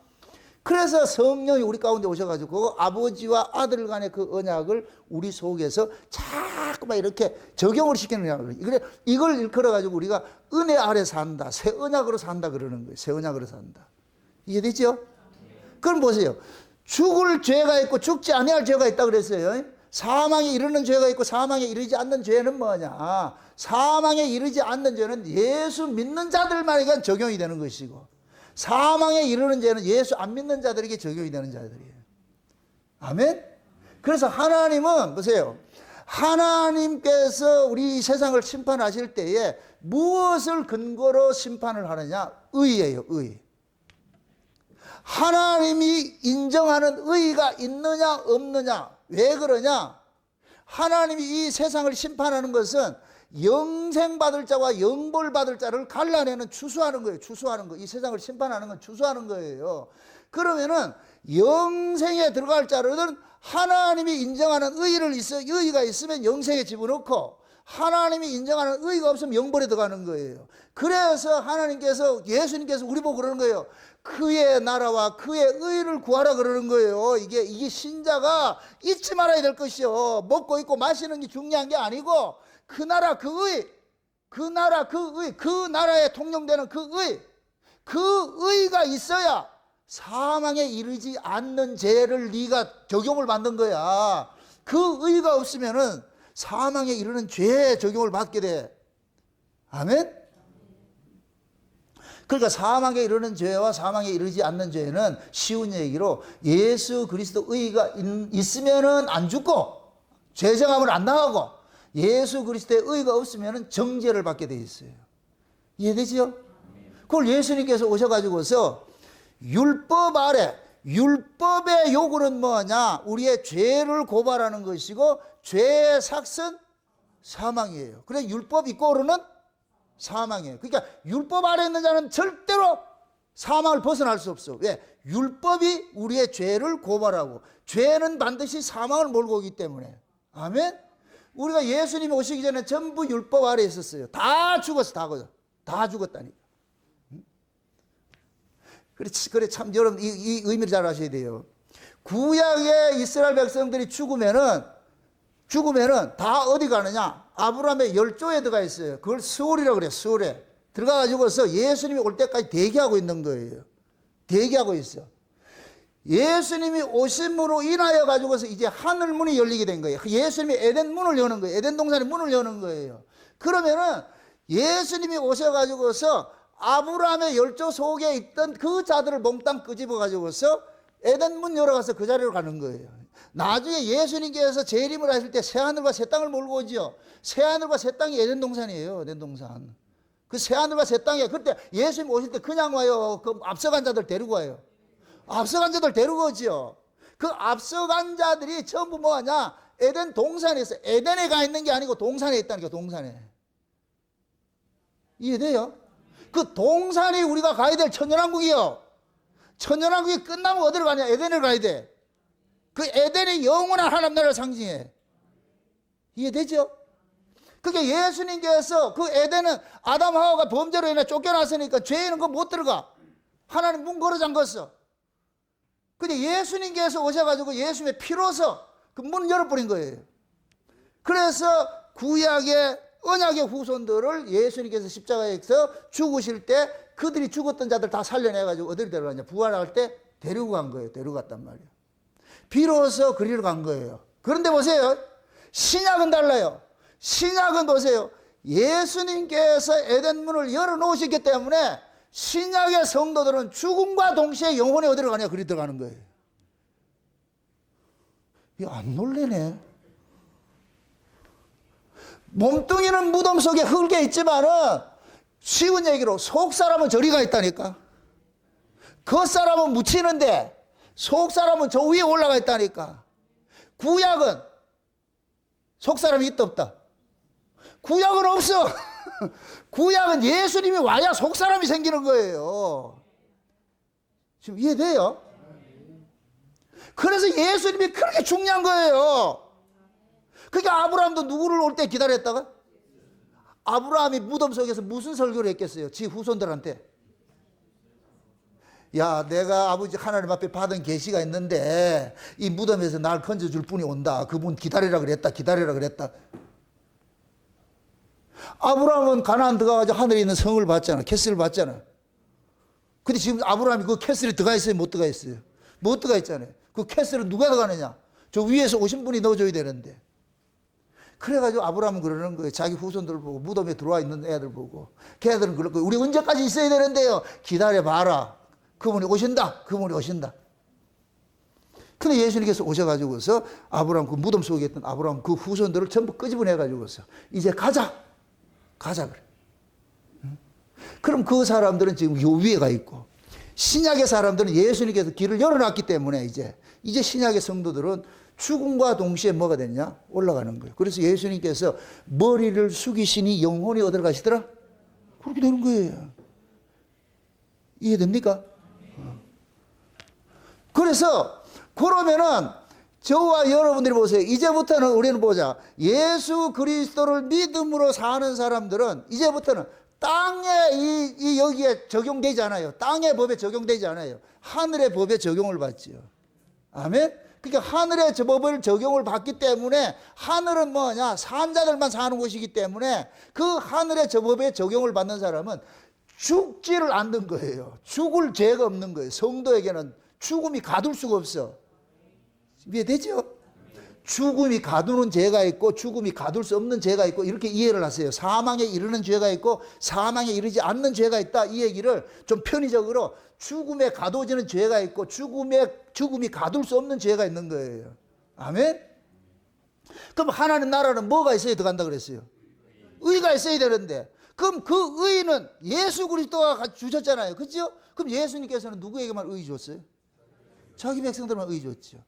Speaker 1: 그래서 성령이 우리 가운데 오셔가지고 아버지와 아들 간의 그 언약을 우리 속에서 자꾸만 이렇게 적용을 시키는 거예요. 이걸 일컬어가지고 우리가 은혜 아래 산다. 새 언약으로 산다 그러는 거예요. 새 언약으로 산다. 이해되죠? 그럼 보세요. 죽을 죄가 있고 죽지 아니할 죄가 있다 그랬어요. 사망에 이르는 죄가 있고 사망에 이르지 않는 죄는 뭐냐? 사망에 이르지 않는 죄는 예수 믿는 자들만에게 적용이 되는 것이고, 사망에 이르는 죄는 예수 안 믿는 자들에게 적용이 되는 자들이에요. 아멘? 그래서 하나님은 보세요. 하나님께서 우리 세상을 심판하실 때에 무엇을 근거로 심판을 하느냐? 의예요, 의. 하나님이 인정하는 의가 있느냐 없느냐. 왜 그러냐? 하나님이 이 세상을 심판하는 것은 영생받을 자와 영벌받을 자를 갈라내는 추수하는 거예요. 추수하는 거. 이 세상을 심판하는 건 추수하는 거예요. 그러면은 영생에 들어갈 자들은 하나님이 인정하는 의가 있으면 영생에 집어넣고, 하나님이 인정하는 의가 없으면 영벌에 들어가는 거예요. 그래서 하나님께서, 예수님께서 우리 보고 그러는 거예요. 그의 나라와 그의 의를 구하라 그러는 거예요. 이게 신자가 잊지 말아야 될 것이요. 먹고 있고 마시는 게 중요한 게 아니고, 그 나라 그 의, 그 나라 그 의, 그 나라에 통용되는 그 의가 있어야 사망에 이르지 않는 죄를 네가 적용을 받는 거야. 그 의가 없으면은 사망에 이르는 죄에 적용을 받게 돼. 아멘? 그러니까 사망에 이르는 죄와 사망에 이르지 않는 죄는 쉬운 얘기로 예수 그리스도 의가 있으면은 안 죽고 죄정함을 안 당하고, 예수 그리스도의 의가 없으면은 정죄를 받게 돼 있어요. 이해되지요? 그걸 예수님께서 오셔가지고서 율법 아래, 율법의 요구는 뭐냐? 우리의 죄를 고발하는 것이고, 죄의 삭은 사망이에요. 그래 율법 이꼬르는 사망이에요. 그러니까 율법 아래 있는 자는 절대로 사망을 벗어날 수 없어. 왜? 율법이 우리의 죄를 고발하고, 죄는 반드시 사망을 몰고 오기 때문에. 아멘? 우리가 예수님이 오시기 전에 전부 율법 아래 있었어요. 다 죽었어. 다 죽었다니까. 그래 참 여러분 이 의미를 잘 아셔야 돼요. 구약의 이스라엘 백성들이 죽으면은 다 어디 가느냐? 아브라함의 열조에 들어가 있어요. 그걸 스올이라고 그래요. 스올에 들어가가지고서 예수님이 올 때까지 대기하고 있는 거예요. 대기하고 있어. 예수님이 오심으로 인하여 가지고서 이제 하늘 문이 열리게 된 거예요. 예수님이 에덴 문을 여는 거예요. 에덴 동산의 문을 여는 거예요. 그러면은 예수님이 오셔가지고서 아브라함의 열조 속에 있던 그 자들을 몽땅 끄집어 가지고서 에덴 문 열어가서 그 자리로 가는 거예요. 나중에 예수님께서 재림을 하실 때 새하늘과 새 땅을 몰고 오죠. 새하늘과 새 땅이 에덴 동산이에요. 에덴 동산. 그 새하늘과 새 땅이에요. 그때 예수님 오실 때 그냥 와요. 그 앞서간 자들 데리고 와요. 앞서간 자들 데리고 오죠. 그 앞서간 자들이 전부 뭐하냐? 에덴 동산에 있어요. 에덴에 가 있는 게 아니고 동산에 있다니까. 동산에. 이해돼요? 그 동산이 우리가 가야 될 천년왕국이요. 천년왕국이 끝나면 어디로 가냐? 에덴을 가야 돼. 그 에덴이 영원한 하나님 나라를 상징해. 이해되죠? 그게 예수님께서 그 에덴은 아담 하와가 범죄로 인해 쫓겨났으니까 죄인은 그거 못 들어가. 하나님 문 걸어 잠궜어. 근데 예수님께서 오셔가지고 예수님의 피로서 그 문 열어버린 거예요. 그래서 구약의 언약의 후손들을 예수님께서 십자가에서 죽으실 때 그들이 죽었던 자들 다 살려내가지고 어디로 데려가냐? 부활할 때 데리고 간 거예요. 데리고 갔단 말이에요. 비로소 그리로 간 거예요. 그런데 보세요. 신약은 달라요. 신약은 보세요. 예수님께서 에덴 문을 열어놓으셨기 때문에 신약의 성도들은 죽음과 동시에 영혼이 어디로 가냐? 그리 들어가는 거예요. 이거 안 놀래네. 몸뚱이는 무덤 속에 흙에 있지만은 쉬운 얘기로 속 사람은 저리 가 있다니까. 겉 사람은 묻히는데 속 사람은 저 위에 올라가 있다니까. 구약은 속 사람이 있다 없다? 구약은 없어. 구약은 예수님이 와야 속 사람이 생기는 거예요. 지금 이해돼요? 그래서 예수님이 그렇게 중요한 거예요. 그러니까 아브라함도 누구를 올 때 기다렸다가? 아브라함이 무덤 속에서 무슨 설교를 했겠어요? 지 후손들한테. 야, 내가 아버지 하나님 앞에 받은 계시가 있는데 이 무덤에서 날 건져줄 분이 온다. 그분 기다리라 그랬다. 아브라함은 가나안 들어가가지고 하늘에 있는 성을 봤잖아. 캐슬을 봤잖아. 근데 지금 아브라함이 그 캐슬에 들어가 있어요? 못 들어가 있어요? 못 들어가 있잖아요. 그 캐슬은 누가 가느냐? 저 위에서 오신 분이 넣어줘야 되는데. 그래가지고 아브라함은 그러는 거예요. 자기 후손들 보고, 무덤에 들어와 있는 애들 보고. 걔들은 그럴 거예요. 우리 언제까지 있어야 되는데요? 기다려봐라. 그분이 오신다. 그분이 오신다. 근데 예수님께서 오셔가지고서 아브라함 그 무덤 속에 있던 아브라함 그 후손들을 전부 끄집어내가지고서 이제 가자. 가자 그래. 그럼 그 사람들은 지금 요 위에 가 있고 신약의 사람들은 예수님께서 길을 열어놨기 때문에 이제 신약의 성도들은 죽음과 동시에 뭐가 됐냐? 올라가는 거예요. 그래서 예수님께서 머리를 숙이시니 영혼이 어디로 가시더라? 그렇게 되는 거예요. 이해됩니까? 그래서 그러면은 저와 여러분들이 보세요. 이제부터는 우리는 보자. 예수 그리스도를 믿음으로 사는 사람들은 이제부터는 땅에 여기에 적용되지 않아요. 땅의 법에 적용되지 않아요. 하늘의 법에 적용을 받지요. 아멘? 그러니까 하늘의 법을 적용을 받기 때문에 하늘은 뭐냐? 산자들만 사는 곳이기 때문에 그 하늘의 법에 적용을 받는 사람은 죽지를 않는 거예요. 죽을 죄가 없는 거예요. 성도에게는 죽음이 가둘 수가 없어. 이해되죠? 죽음이 가두는 죄가 있고 죽음이 가둘 수 없는 죄가 있고 이렇게 이해를 하세요. 사망에 이르는 죄가 있고 사망에 이르지 않는 죄가 있다. 이 얘기를 좀 편의적으로 죽음에 가둬지는 죄가 있고 죽음이 가둘 수 없는 죄가 있는 거예요. 아멘? 그럼 하나님 나라는 뭐가 있어야 들어간다 그랬어요? 의가 있어야 되는데 그럼 그 의는 예수 그리스도가 주셨잖아요. 그렇죠? 그럼 예수님께서는 누구에게만 의 줬어요? 자기 백성들만 의 줬죠.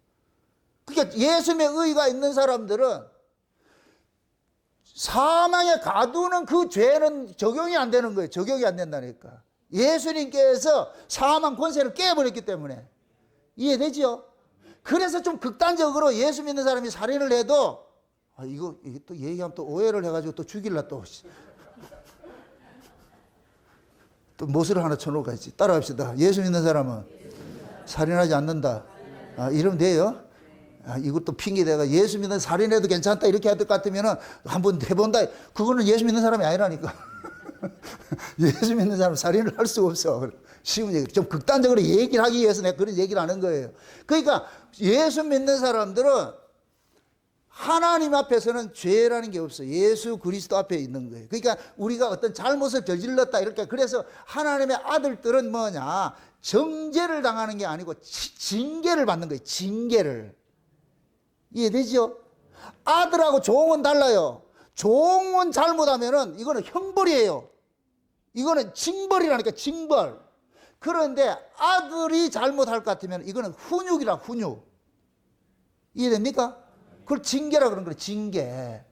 Speaker 1: 그러니까 예수님의 의가 있는 사람들은 사망에 가두는 그 죄는 적용이 안 되는 거예요. 적용이 안 된다니까. 예수님께서 사망 권세를 깨버렸기 때문에. 이해되죠? 그래서 좀 극단적으로 예수 믿는 사람이 살인을 해도 이거 또 얘기하면 또 오해를 해가지고 또 죽일라 또 못을 하나 쳐놓을까지. 따라합시다. 예수 믿는 사람은 살인하지 않는다. 이러면 돼요? 이것도 핑계대가 예수 믿는 살인해도 괜찮다 이렇게 할 것 같으면 한번 해본다. 그거는 예수 믿는 사람이 아니라니까. 예수 믿는 사람은 살인을 할 수가 없어. 쉬운 얘기. 좀 극단적으로 얘기를 하기 위해서 내가 그런 얘기를 하는 거예요. 그러니까 예수 믿는 사람들은 하나님 앞에서는 죄라는 게 없어요. 예수 그리스도 앞에 있는 거예요. 그러니까 우리가 어떤 잘못을 저질렀다 이렇게 그래서 하나님의 아들들은 뭐냐? 정죄를 당하는 게 아니고 징계를 받는 거예요. 징계를. 이해되죠? 아들하고 종은 달라요. 종은 잘못하면은 이거는 형벌이에요. 이거는 징벌이라니까 징벌. 그런데 아들이 잘못할 것 같으면 이거는 훈육이라 훈육. 이해됩니까? 그걸 징계라 그러는 거예요. 징계.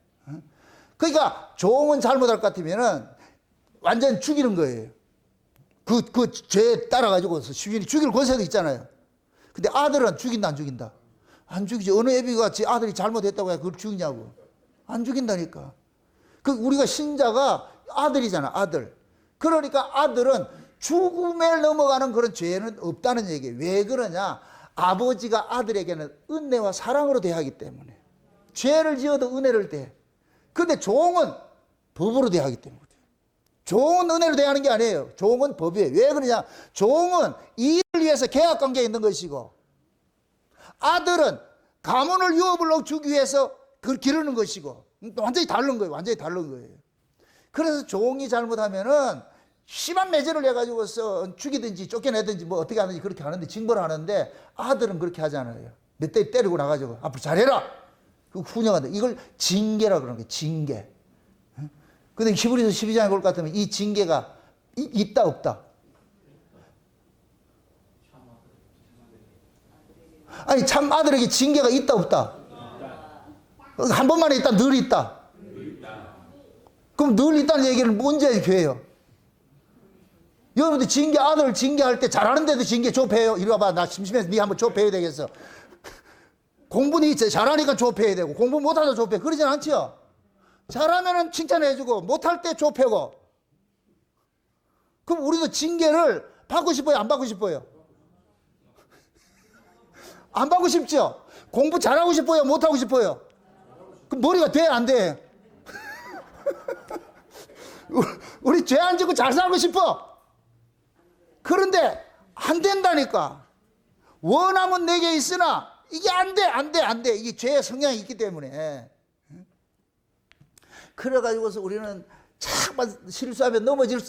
Speaker 1: 그러니까 종은 잘못할 것 같으면은 완전 죽이는 거예요. 그 죄에 따라가지고 시민이 죽일 권세도 있잖아요. 근데 아들은 죽인다 안 죽인다? 안 죽이지. 어느 애비가 지 아들이 잘못했다고 해 그걸 죽이냐고. 안 죽인다니까. 그 우리가 신자가 아들이잖아. 아들. 그러니까 아들은 죽음에 넘어가는 그런 죄는 없다는 얘기예요. 왜 그러냐? 아버지가 아들에게는 은혜와 사랑으로 대하기 때문에. 죄를 지어도 은혜를 대. 근데 종은 법으로 대하기 때문에. 종은 은혜로 대하는 게 아니에요. 종은 법이에요. 왜 그러냐? 종은 일을 위해서 계약관계에 있는 것이고 아들은 가문을 유업을 주기 위해서 그걸 기르는 것이고 완전히 다른 거예요. 완전히 다른 거예요. 그래서 종이 잘못하면은 심한 매질을 해가지고서 죽이든지 쫓겨내든지 뭐 어떻게 하든지 그렇게 하는데 징벌을 하는데 아들은 그렇게 하지 않아요. 몇 대 때리고 나가지고 앞으로 잘해라. 그 훈영한다. 이걸 징계라 그러는 거예요. 징계. 근데 히브리서 12장에 볼 것 같으면 이 징계가 있다 없다? 아니 참 아들에게 징계가 있다 없다? 한 번만에 있다 늘 있다? 그럼 늘 있다는 얘기를 언제 해요? 여러분들 아들 징계할 때 잘하는데도 징계 좁혀요. 이리 와봐. 나 심심해서 네 한번 좁혀야 되겠어. 공부는 잘하니까 좁혀야 되고 공부 못하다 좁혀. 그러진 않죠? 잘하면은 칭찬해주고 못할 때 좁혀고. 그럼 우리도 징계를 받고 싶어요? 안 받고 싶어요? 안 받고 싶죠? 공부 잘하고 싶어요? 못하고 싶어요? 그럼 머리가 돼? 안 돼? 우리 죄 안 짓고 잘 살고 싶어. 그런데 안 된다니까. 원함은 내게 있으나 이게 안 돼, 안 돼, 안 돼. 이게 죄의 성향이 있기 때문에. 그래가지고서 우리는 자꾸만 실수하면 넘어질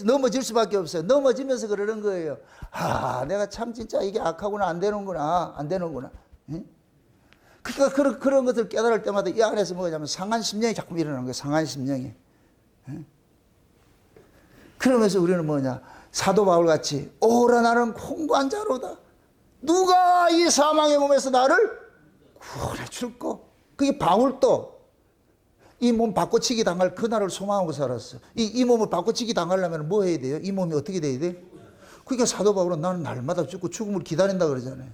Speaker 1: 수밖에 없어요. 넘어지면서 그러는 거예요. 아, 내가 참 진짜 이게 악하구나, 안 되는구나, 안 되는구나. 그러니까 그런 것을 깨달을 때마다 이 안에서 뭐냐면 상한 심령이 자꾸 일어나는 거예요. 상한 심령이. 그러면서 우리는 뭐냐, 사도 바울 같이 오라 나는 공고한 자로다. 누가 이 사망의 몸에서 나를 구원해 줄꼬. 그게 바울도 이 몸 바꿔치기 당할 그날을 소망하고 살았어. 이 몸을 바꿔치기 당하려면 뭐 해야 돼요? 이 몸이 어떻게 돼야 돼? 그러니까 사도 바울은 나는 날마다 죽고 죽음을 기다린다 그러잖아요.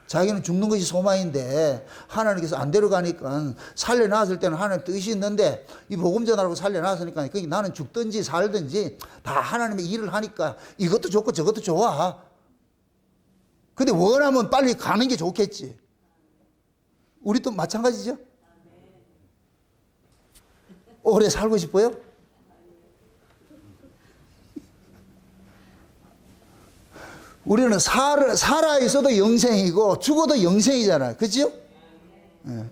Speaker 1: 자기는 죽는 것이 소망인데 하나님께서 안 데려가니까 살려놨을 때는 하나님 뜻이 있는데 이 복음 전하라고 살려놨으니까 그러니까 나는 죽든지 살든지 다 하나님의 일을 하니까 이것도 좋고 저것도 좋아. 근데 원하면 빨리 가는 게 좋겠지. 우리도 마찬가지죠? 오래 살고 싶어요? 우리는 살아 있어도 영생이고 죽어도 영생이잖아요. 그렇죠?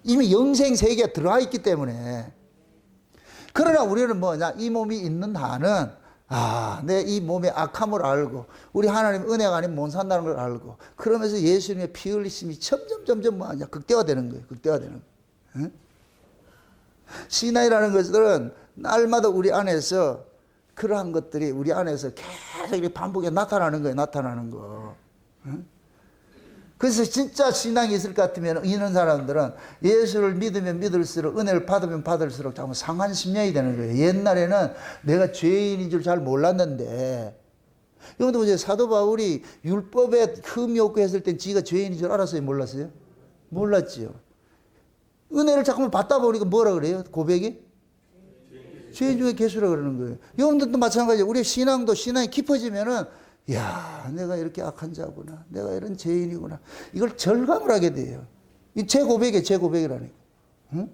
Speaker 1: 이미 영생 세계에 들어와 있기 때문에. 그러나 우리는 뭐냐? 이 몸이 있는 한은 내 이 몸의 악함을 알고 우리 하나님 은혜가 아니면 못 산다는 걸 알고 그러면서 예수님의 피 흘리심이 점점 뭐하냐? 극대화되는 거예요. 극대화되는 거예요. 신앙이라는 것들은 날마다 우리 안에서 그러한 것들이 우리 안에서 계속 이렇게 반복해 나타나는 거예요. 나타나는 거. 그래서 진짜 신앙이 있을 것 같으면 있는 사람들은 예수를 믿으면 믿을수록 은혜를 받으면 받을수록 자꾸 상한 심령이 되는 거예요. 옛날에는 내가 죄인인 줄 잘 몰랐는데 여러분들 보세요. 사도 바울이 율법에 흠이 없고 했을 땐 지가 죄인인 줄 알았어요? 몰랐어요? 몰랐지요. 은혜를 자꾸만 받다 보니까 뭐라 그래요? 고백이? 죄인 중에 개수라 그러는 거예요. 여러분들도 마찬가지예요. 우리 신앙이 깊어지면은 야, 내가 이렇게 악한 자구나. 내가 이런 죄인이구나. 이걸 절감을 하게 돼요. 이 제 고백이라니까. 응?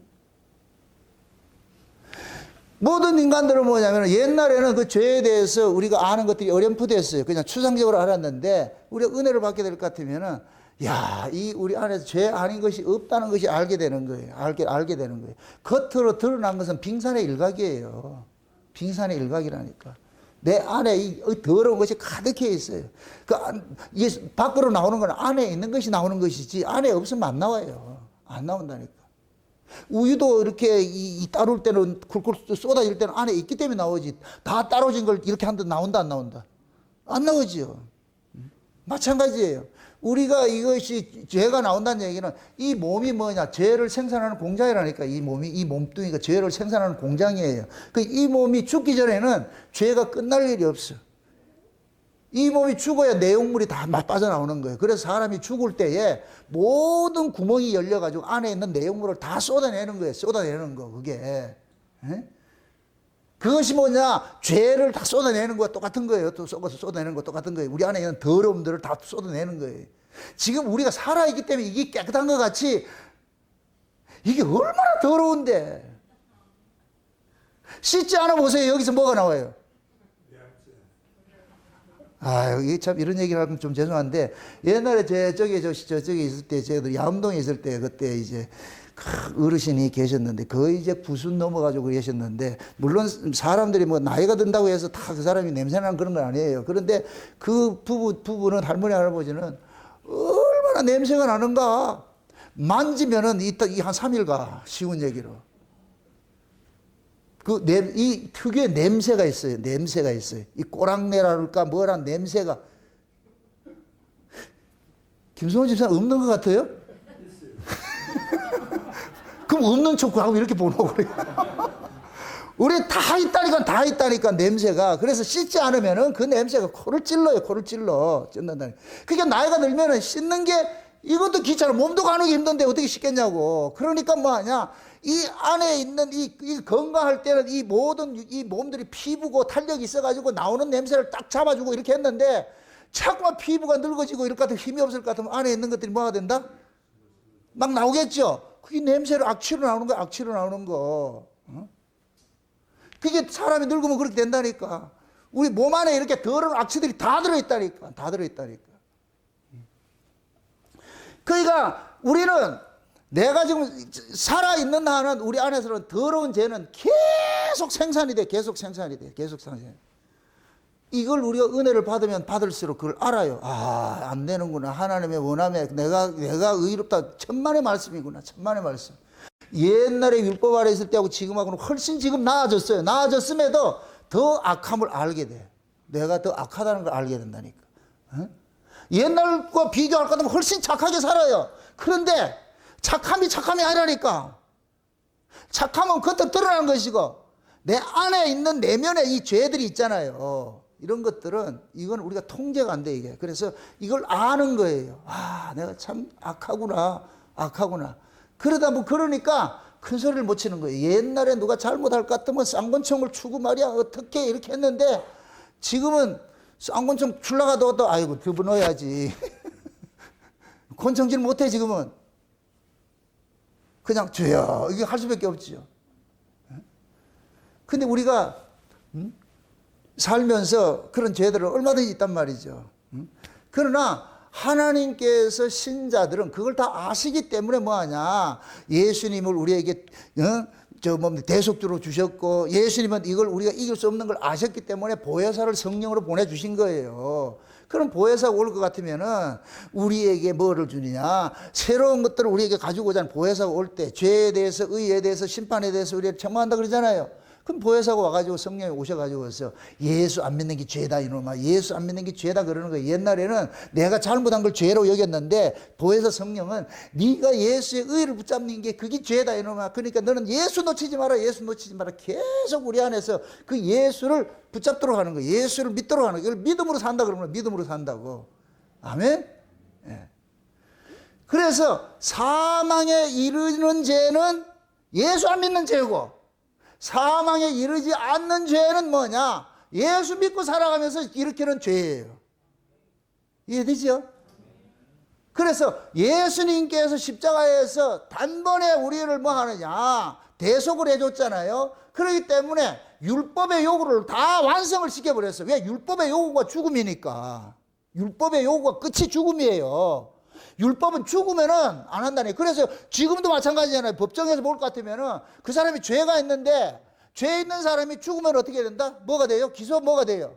Speaker 1: 모든 인간들은 뭐냐면 옛날에는 그 죄에 대해서 우리가 아는 것들이 어렴풋했어요. 그냥 추상적으로 알았는데 우리가 은혜를 받게 될 것 같으면은 야, 이 우리 안에서 죄 아닌 것이 없다는 것이 알게 되는 거예요. 알게 되는 거예요. 겉으로 드러난 것은 빙산의 일각이에요. 빙산의 일각이라니까. 내 안에 이 더러운 것이 가득해 있어요. 이게 밖으로 나오는 건 안에 있는 것이 나오는 것이지 안에 없으면 안 나와요. 안 나온다니까. 우유도 이렇게 따를 때는 쿨쿨 쏟아질 때는 안에 있기 때문에 나오지. 다 따로진 걸 이렇게 한다 나온다 안 나온다? 안 나오지요. 마찬가지예요. 우리가 이것이 죄가 나온다는 얘기는 이 몸이 뭐냐? 죄를 생산하는 공장이라니까. 이 몸뚱이가 죄를 생산하는 공장이에요. 이 몸이 죽기 전에는 죄가 끝날 일이 없어. 이 몸이 죽어야 내용물이 다 빠져나오는 거예요. 그래서 사람이 죽을 때에 모든 구멍이 열려가지고 안에 있는 내용물을 다 쏟아내는 거예요. 쏟아내는 거, 그게. 그것이 뭐냐? 죄를 다 쏟아내는 거와 똑같은 거예요. 또 쏟아내는 거 똑같은 거예요. 우리 안에 있는 더러움들을 다 쏟아내는 거예요. 지금 우리가 살아있기 때문에 이게 깨끗한 것 같이 이게 얼마나 더러운데. 씻지 않아 보세요. 여기서 뭐가 나와요? 이게 참 이런 얘기를 하면 좀 죄송한데 옛날에 저쪽에 있을 때 저희들 야암동에 있을 때 그때 이제 어르신이 계셨는데 거의 이제 90 넘어가지고 계셨는데 물론 사람들이 뭐 나이가 든다고 해서 다 그 사람이 냄새나는 그런 건 아니에요. 그런데 그 부부는 할머니 할아버지는 얼마나 냄새가 나는가. 만지면은 한 3일 가. 쉬운 얘기로. 이 특유의 냄새가 있어요. 냄새가 있어요. 이 꼬랑내랄까 뭐란 냄새가. 김성호 집사님 없는 것 같아요? 그럼 없는 척하고 이렇게 보노 그래요. 우리 다 있다니까 냄새가. 그래서 씻지 않으면은 그 냄새가 코를 찔러 찢는다니. 그러니까 나이가 들면은 씻는 게 이것도 귀찮아. 몸도 가누기 힘든데 어떻게 씻겠냐고. 그러니까 뭐하냐, 이 안에 있는 이 건강할 때는 이 모든 이 몸들이 피부고 탄력이 있어가지고 나오는 냄새를 딱 잡아주고 이렇게 했는데 자꾸만 피부가 늙어지고 이럴 것 같으면 힘이 없을 것 같으면 안에 있는 것들이 뭐가 된다? 막 나오겠죠. 그게 냄새로 악취로 나오는 거. 그게 사람이 늙으면 그렇게 된다니까. 우리 몸 안에 이렇게 더러운 악취들이 다 들어있다니까. 그러니까 우리는 내가 지금 살아있는 한은 우리 안에서는 더러운 죄는 계속 생산이 돼. 계속 생산이 돼. 계속 생산이 돼. 이걸 우리가 은혜를 받으면 받을수록 그걸 알아요. 아, 안 되는구나. 하나님의 원함에 내가 의롭다. 천만의 말씀이구나. 천만의 말씀. 옛날에 율법 아래 있을 때하고 지금하고는 훨씬 지금 나아졌어요. 나아졌음에도 더 악함을 알게 돼. 내가 더 악하다는 걸 알게 된다니까. 어? 옛날과 비교할 것 같으면 훨씬 착하게 살아요. 그런데 착함이 아니라니까. 착함은 겉으로 드러나는 것이고 내 안에 있는 내면의 이 죄들이 있잖아요. 이런 것들은 이건 우리가 통제가 안 돼 이게. 그래서 이걸 아는 거예요. 아, 내가 참 악하구나. 그러니까 큰 소리를 못 치는 거예요. 옛날에 누가 잘못할 것 같으면 쌍권총을 추고 말이야. 어떻게 이렇게 했는데 지금은 쌍권총 출라가도 또 아이고 그분 넣어야지. 권총질 못해 지금은. 그냥 죄야. 이게 할 수밖에 없지요. 근데 우리가 살면서 그런 죄들은 얼마든지 있단 말이죠. 그러나 하나님께서 신자들은 그걸 다 아시기 때문에 뭐하냐. 예수님을 우리에게 대속주로 주셨고 예수님은 이걸 우리가 이길 수 없는 걸 아셨기 때문에 보혜사를 성령으로 보내주신 거예요. 그럼 보혜사가 올 것 같으면은 우리에게 뭐를 주느냐. 새로운 것들을 우리에게 가지고 오자는 보혜사가 올 때 죄에 대해서 의에 대해서 심판에 대해서 우리를 책망한다 그러잖아요. 그럼 보혜사가 와가지고 성령이 오셔가지고서 예수 안 믿는 게 죄다 이놈아. 예수 안 믿는 게 죄다 그러는 거예요. 옛날에는 내가 잘못한 걸 죄로 여겼는데 보혜사 성령은 네가 예수의 의를 붙잡는 게 그게 죄다 이놈아. 그러니까 너는 예수 놓치지 마라. 계속 우리 안에서 그 예수를 붙잡도록 하는 거예요. 예수를 믿도록 하는 거예요. 이걸 믿음으로 산다 그러면 믿음으로 산다고. 아멘? 예. 그래서 사망에 이르는 죄는 예수 안 믿는 죄고 사망에 이르지 않는 죄는 뭐냐? 예수 믿고 살아가면서 일으키는 죄예요. 이해되죠? 그래서 예수님께서 십자가에서 단번에 우리를 뭐 하느냐? 대속을 해줬잖아요. 그렇기 때문에 율법의 요구를 다 완성을 시켜버렸어요. 왜? 율법의 요구가 죽음이니까. 율법의 요구가 끝이 죽음이에요. 율법은 죽으면은 안 한다니. 그래서 지금도 마찬가지잖아요. 법정에서 볼 것 같으면은 그 사람이 죄가 있는데 죄 있는 사람이 죽으면 어떻게 된다? 뭐가 돼요? 기소 뭐가 돼요?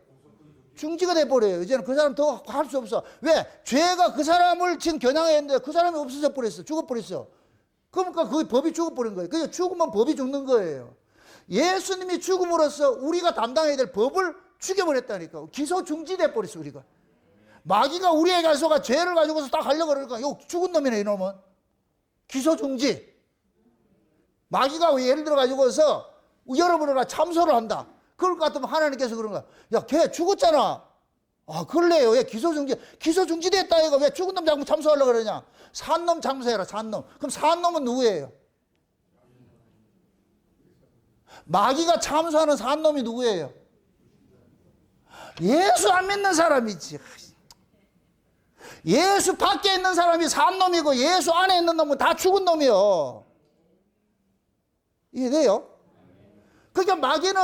Speaker 1: 중지가 돼버려요. 이제는 그 사람 더 할 수 없어. 왜? 죄가 그 사람을 지금 겨냥했는데 그 사람이 없어져 버렸어. 죽어버렸어. 그러니까 그 법이 죽어버린 거예요. 그러니까 죽으면 법이 죽는 거예요. 예수님이 죽음으로써 우리가 담당해야 될 법을 죽여버렸다니까. 기소 중지돼 버렸어 우리가. 마귀가 우리에게 가서가 죄를 가지고서 딱 하려고 그러니까 요 죽은 놈이네 이놈은. 기소 중지. 마귀가 예를 들어 가지고서 여러분을 참소를 한다. 그럴 것 같으면 하나님께서 그런 거야. 야, 걔 죽었잖아. 아, 그럴래요. 왜 기소 중지됐다 이거. 왜 죽은 놈 자꾸 참소하려고 그러냐. 산 놈 참소해라. 산 놈. 그럼 산 놈은 누구예요? 마귀가 참소하는 산 놈이 누구예요? 예수 안 믿는 사람이지. 예수 밖에 있는 사람이 산 놈이고 예수 안에 있는 놈은 다 죽은 놈이요. 이해돼요? 그러니까 마귀는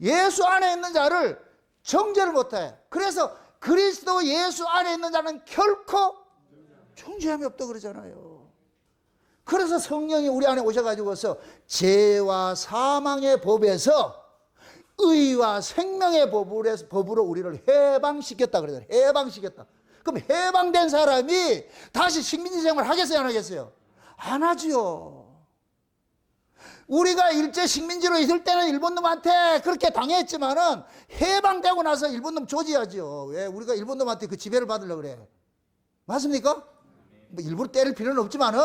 Speaker 1: 예수 안에 있는 자를 정죄를 못해. 그래서 그리스도 예수 안에 있는 자는 결코 정죄함이 없다 그러잖아요. 그래서 성령이 우리 안에 오셔가지고서 죄와 사망의 법에서 의와 생명의 법으로 우리를 해방시켰다 그러잖아요. 해방시켰다. 그럼 해방된 사람이 다시 식민지 생활 하겠어요, 안 하겠어요? 안 하지요. 우리가 일제 식민지로 있을 때는 일본 놈한테 그렇게 당했지만은 해방되고 나서 일본 놈 조지하죠. 왜? 우리가 일본 놈한테 그 지배를 받으려고 그래. 맞습니까? 뭐 일부러 때릴 필요는 없지만은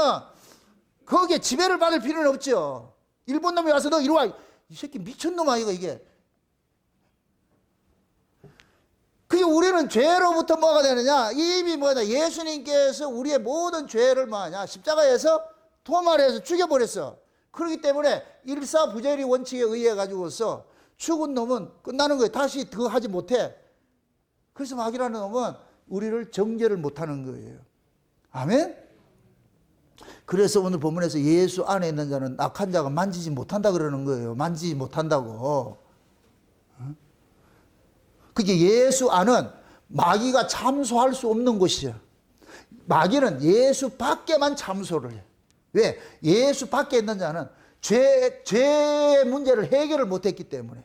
Speaker 1: 거기에 지배를 받을 필요는 없죠. 일본 놈이 와서 너 이리 와. 이 새끼 미쳤놈 아이가 이게. 그게 우리는 죄로부터 뭐가 되느냐? 이미 뭐냐? 예수님께서 우리의 모든 죄를 뭐하냐? 십자가에서 도말해서 죽여버렸어. 그렇기 때문에 일사부재리 원칙에 의해 가지고서 죽은 놈은 끝나는 거예요. 다시 더 하지 못해. 그래서 마귀라는 놈은 우리를 정죄를 못하는 거예요. 아멘? 그래서 오늘 본문에서 예수 안에 있는 자는 악한 자가 만지지 못한다 그러는 거예요. 만지지 못한다고. 그게 예수 안은 마귀가 참소할 수 없는 곳이야. 마귀는 예수 밖에만 참소를 해. 왜? 예수 밖에 있는 자는 죄의 문제를 해결을 못했기 때문에.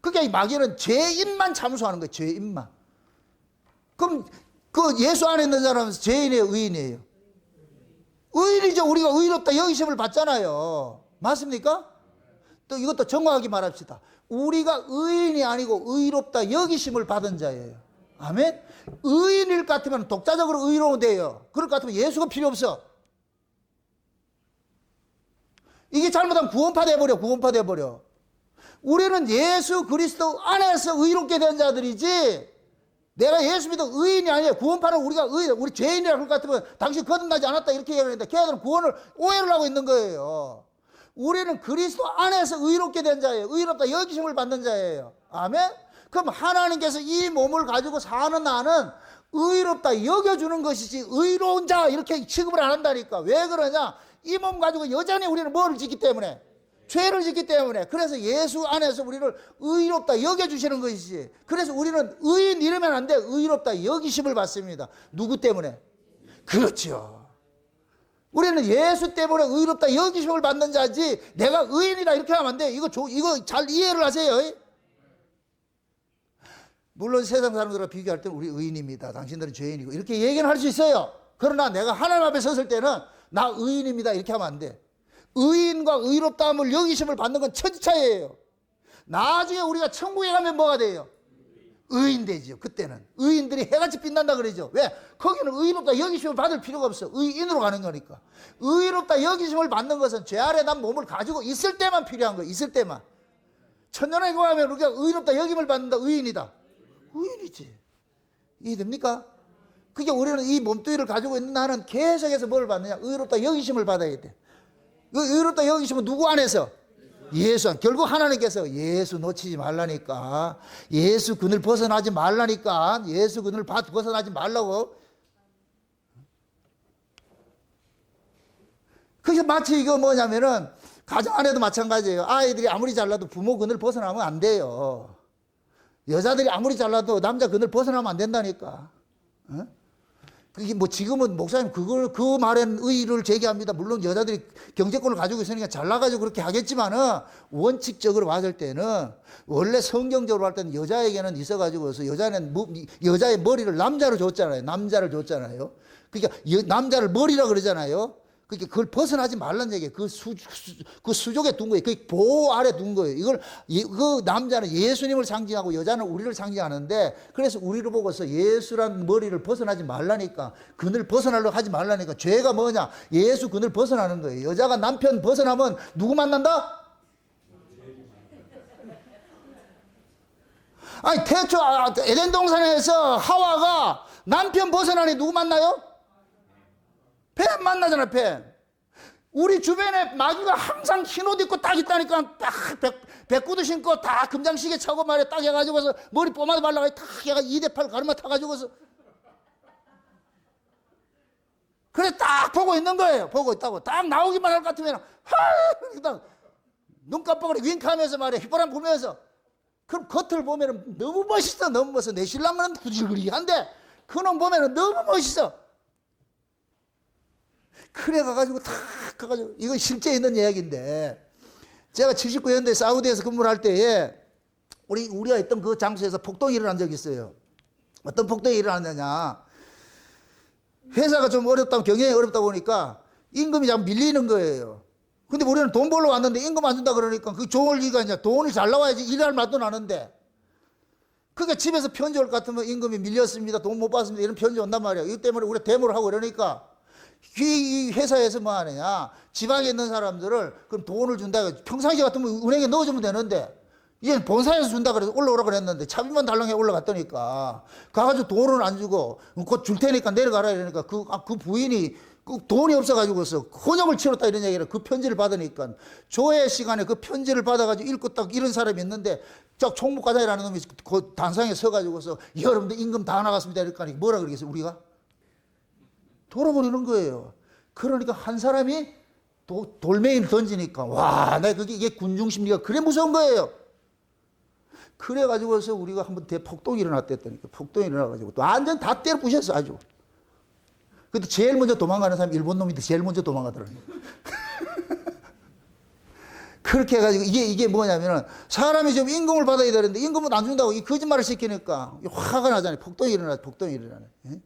Speaker 1: 그러니까 마귀는 죄인만 참소하는 거예요. 죄인만. 그럼 그 예수 안에 있는 사람은 죄인이에요, 의인이에요? 의인이죠. 우리가 의롭다 여기심을 받잖아요. 맞습니까? 또 이것도 정확하게 말합시다. 우리가 의인이 아니고 의롭다 여기심을 받은 자예요. 아멘? 의인일 것 같으면 독자적으로 의로운 돼요. 그럴 것 같으면 예수가 필요 없어. 이게 잘못하면 구원파 돼버려. 구원파 돼버려. 우리는 예수 그리스도 안에서 의롭게 된 자들이지, 내가 예수 믿어 의인이 아니에요. 구원파는 우리가 우리 죄인이라 그럴 것 같으면 당신 거듭나지 않았다 이렇게 얘기하는데 걔들은 구원을 오해를 하고 있는 거예요. 우리는 그리스도 안에서 의롭게 된 자예요. 의롭다 여기심을 받는 자예요. 아멘? 그럼 하나님께서 이 몸을 가지고 사는 나는 의롭다 여겨주는 것이지 의로운 자 이렇게 취급을 안 한다니까. 왜 그러냐? 이 몸 가지고 여전히 우리는 뭐를 짓기 때문에? 죄를 짓기 때문에. 그래서 예수 안에서 우리를 의롭다 여겨주시는 것이지. 그래서 우리는 의인 이러면 안 돼. 의롭다 여기심을 받습니다. 누구 때문에? 그렇죠. 우리는 예수 때문에 의롭다 여기심을 받는 자지 내가 의인이다 이렇게 하면 안 돼. 이거 잘 이해를 하세요. 물론 세상 사람들과 비교할 때는 우리 의인입니다. 당신들은 죄인이고 이렇게 얘기는 할 수 있어요. 그러나 내가 하나님 앞에 섰을 때는 나 의인입니다 이렇게 하면 안 돼. 의인과 의롭다함을 여기심을 받는 건 천지차이예요. 나중에 우리가 천국에 가면 뭐가 돼요? 의인 되죠. 그때는 의인들이 해같이 빛난다 그러죠. 왜? 거기는 의롭다 여기심을 받을 필요가 없어. 의인으로 가는 거니까. 의롭다 여기심을 받는 것은 죄 아래 난 몸을 가지고 있을 때만 필요한 거예요. 있을 때만. 천년에 가면 우리가 의롭다 여김을 받는다. 의인이다. 의인이지. 이해됩니까? 그게 우리는 이 몸뚱이를 가지고 있는 나는 계속해서 뭘 받느냐? 의롭다 여기심을 받아야 돼. 의롭다 여기심은 누구 안에서? 예수 안. 결국 하나님께서 예수 놓치지 말라니까. 예수 그늘 벗어나지 말라니까. 예수 그늘 벗어나지 말라고. 그게 마치 이거 뭐냐면은 가정 안에도 마찬가지예요. 아이들이 아무리 잘나도 부모 그늘 벗어나면 안 돼요. 여자들이 아무리 잘나도 남자 그늘 벗어나면 안 된다니까. 어? 그게 뭐 지금은 목사님 그 말엔 의의를 제기합니다. 물론 여자들이 경제권을 가지고 있으니까 잘나가지고 그렇게 하겠지만은 원칙적으로 봤을 때는 원래 성경적으로 할 때는 여자에게는 있어가지고서 여자의 머리를 남자로 줬잖아요. 남자를 줬잖아요. 그러니까 남자를 머리라 그러잖아요. 그러니까 그걸 벗어나지 말란 얘기예요. 그 수족에 둔 거예요. 그 보호 아래 둔 거예요. 그 남자는 예수님을 상징하고 여자는 우리를 상징하는데, 그래서 우리를 보고서 예수란 머리를 벗어나지 말라니까, 그늘 벗어나려고 하지 말라니까. 죄가 뭐냐? 예수 그늘 벗어나는 거예요. 여자가 남편 벗어나면 누구 만난다? 아니, 태초 에덴 동산에서 하와가 남편 벗어나니 누구 만나요? 뱀 만나잖아, 뱀. 우리 주변에 마귀가 항상 흰 옷 입고 딱 있다니까. 딱 백구두 신고 다 금장시계 차고 말이야. 딱 해가지고서 머리 뽀마도 발라가지고 딱 해가 2대8 가르마 타가지고서. 그래 딱 보고 있는 거예요. 보고 있다고. 딱 나오기만 할 것 같으면 눈 깜빡거리고 윙크하면서 말이야. 휘바람 불면서. 그럼 겉을 보면 너무 멋있어. 너무 멋있어. 내 신랑은 부질거리한데 그놈 보면 너무 멋있어. 그래 가가지고 탁 가가지고, 이거 실제 있는 이야기인데, 제가 79년도에 사우디에서 근무를 할 때에 우리가 있던 그 장소에서 폭동이 일어난 적이 있어요. 어떤 폭동이 일어났느냐? 회사가 좀 어렵다, 경영이 어렵다 보니까 임금이 자꾸 밀리는 거예요. 근데 우리는 돈 벌러 왔는데 임금 안 준다 그러니까 그 좋을 리가 있냐? 돈이 잘 나와야지 일할 맛도 나는데. 그러니까 집에서 편지 올 것 같으면 임금이 밀렸습니다, 돈 못 받습니다, 이런 편지 온단 말이야. 이 때문에 우리가 데모를 하고 이러니까 이 회사에서 뭐 하느냐, 지방에 있는 사람들을 그럼 돈을 준다. 평상시 같으면 은행에 넣어주면 되는데 이제 본사에서 준다 그래서 올라오라 그랬는데 차비만 달랑해 올라갔더니까 가가지고 돈을 안 주고 곧 줄 테니까 내려가라 이러니까 그 부인이 돈이 없어가지고서 혼역을 치렀다 이런 얘기를, 그 편지를 받으니까 조회 시간에 그 편지를 받아가지고 읽고 딱 이런 사람이 있는데 저 총무과장이라는 놈이 그 단상에 서가지고서 여러분들 임금 다 나갔습니다 이러니까 뭐라 그러겠어요? 우리가 돌아버리는 거예요. 그러니까 한 사람이 돌멩이를 던지니까 와, 나 이게 군중심리가 그래 무서운 거예요. 그래가지고서 우리가 한번 대폭동이 일어났다니까. 폭동이 일어나가지고 또 완전 다 때려 부셨어 아주. 그때 제일 먼저 도망가는 사람이 일본 놈인데 제일 먼저 도망가더라고요. 그렇게 해가지고 이게 뭐냐면은 사람이 좀 임금을 받아야 되는데 임금은 안 준다고 이 거짓말을 시키니까 화가 나잖아요. 폭동이 일어나네. 예?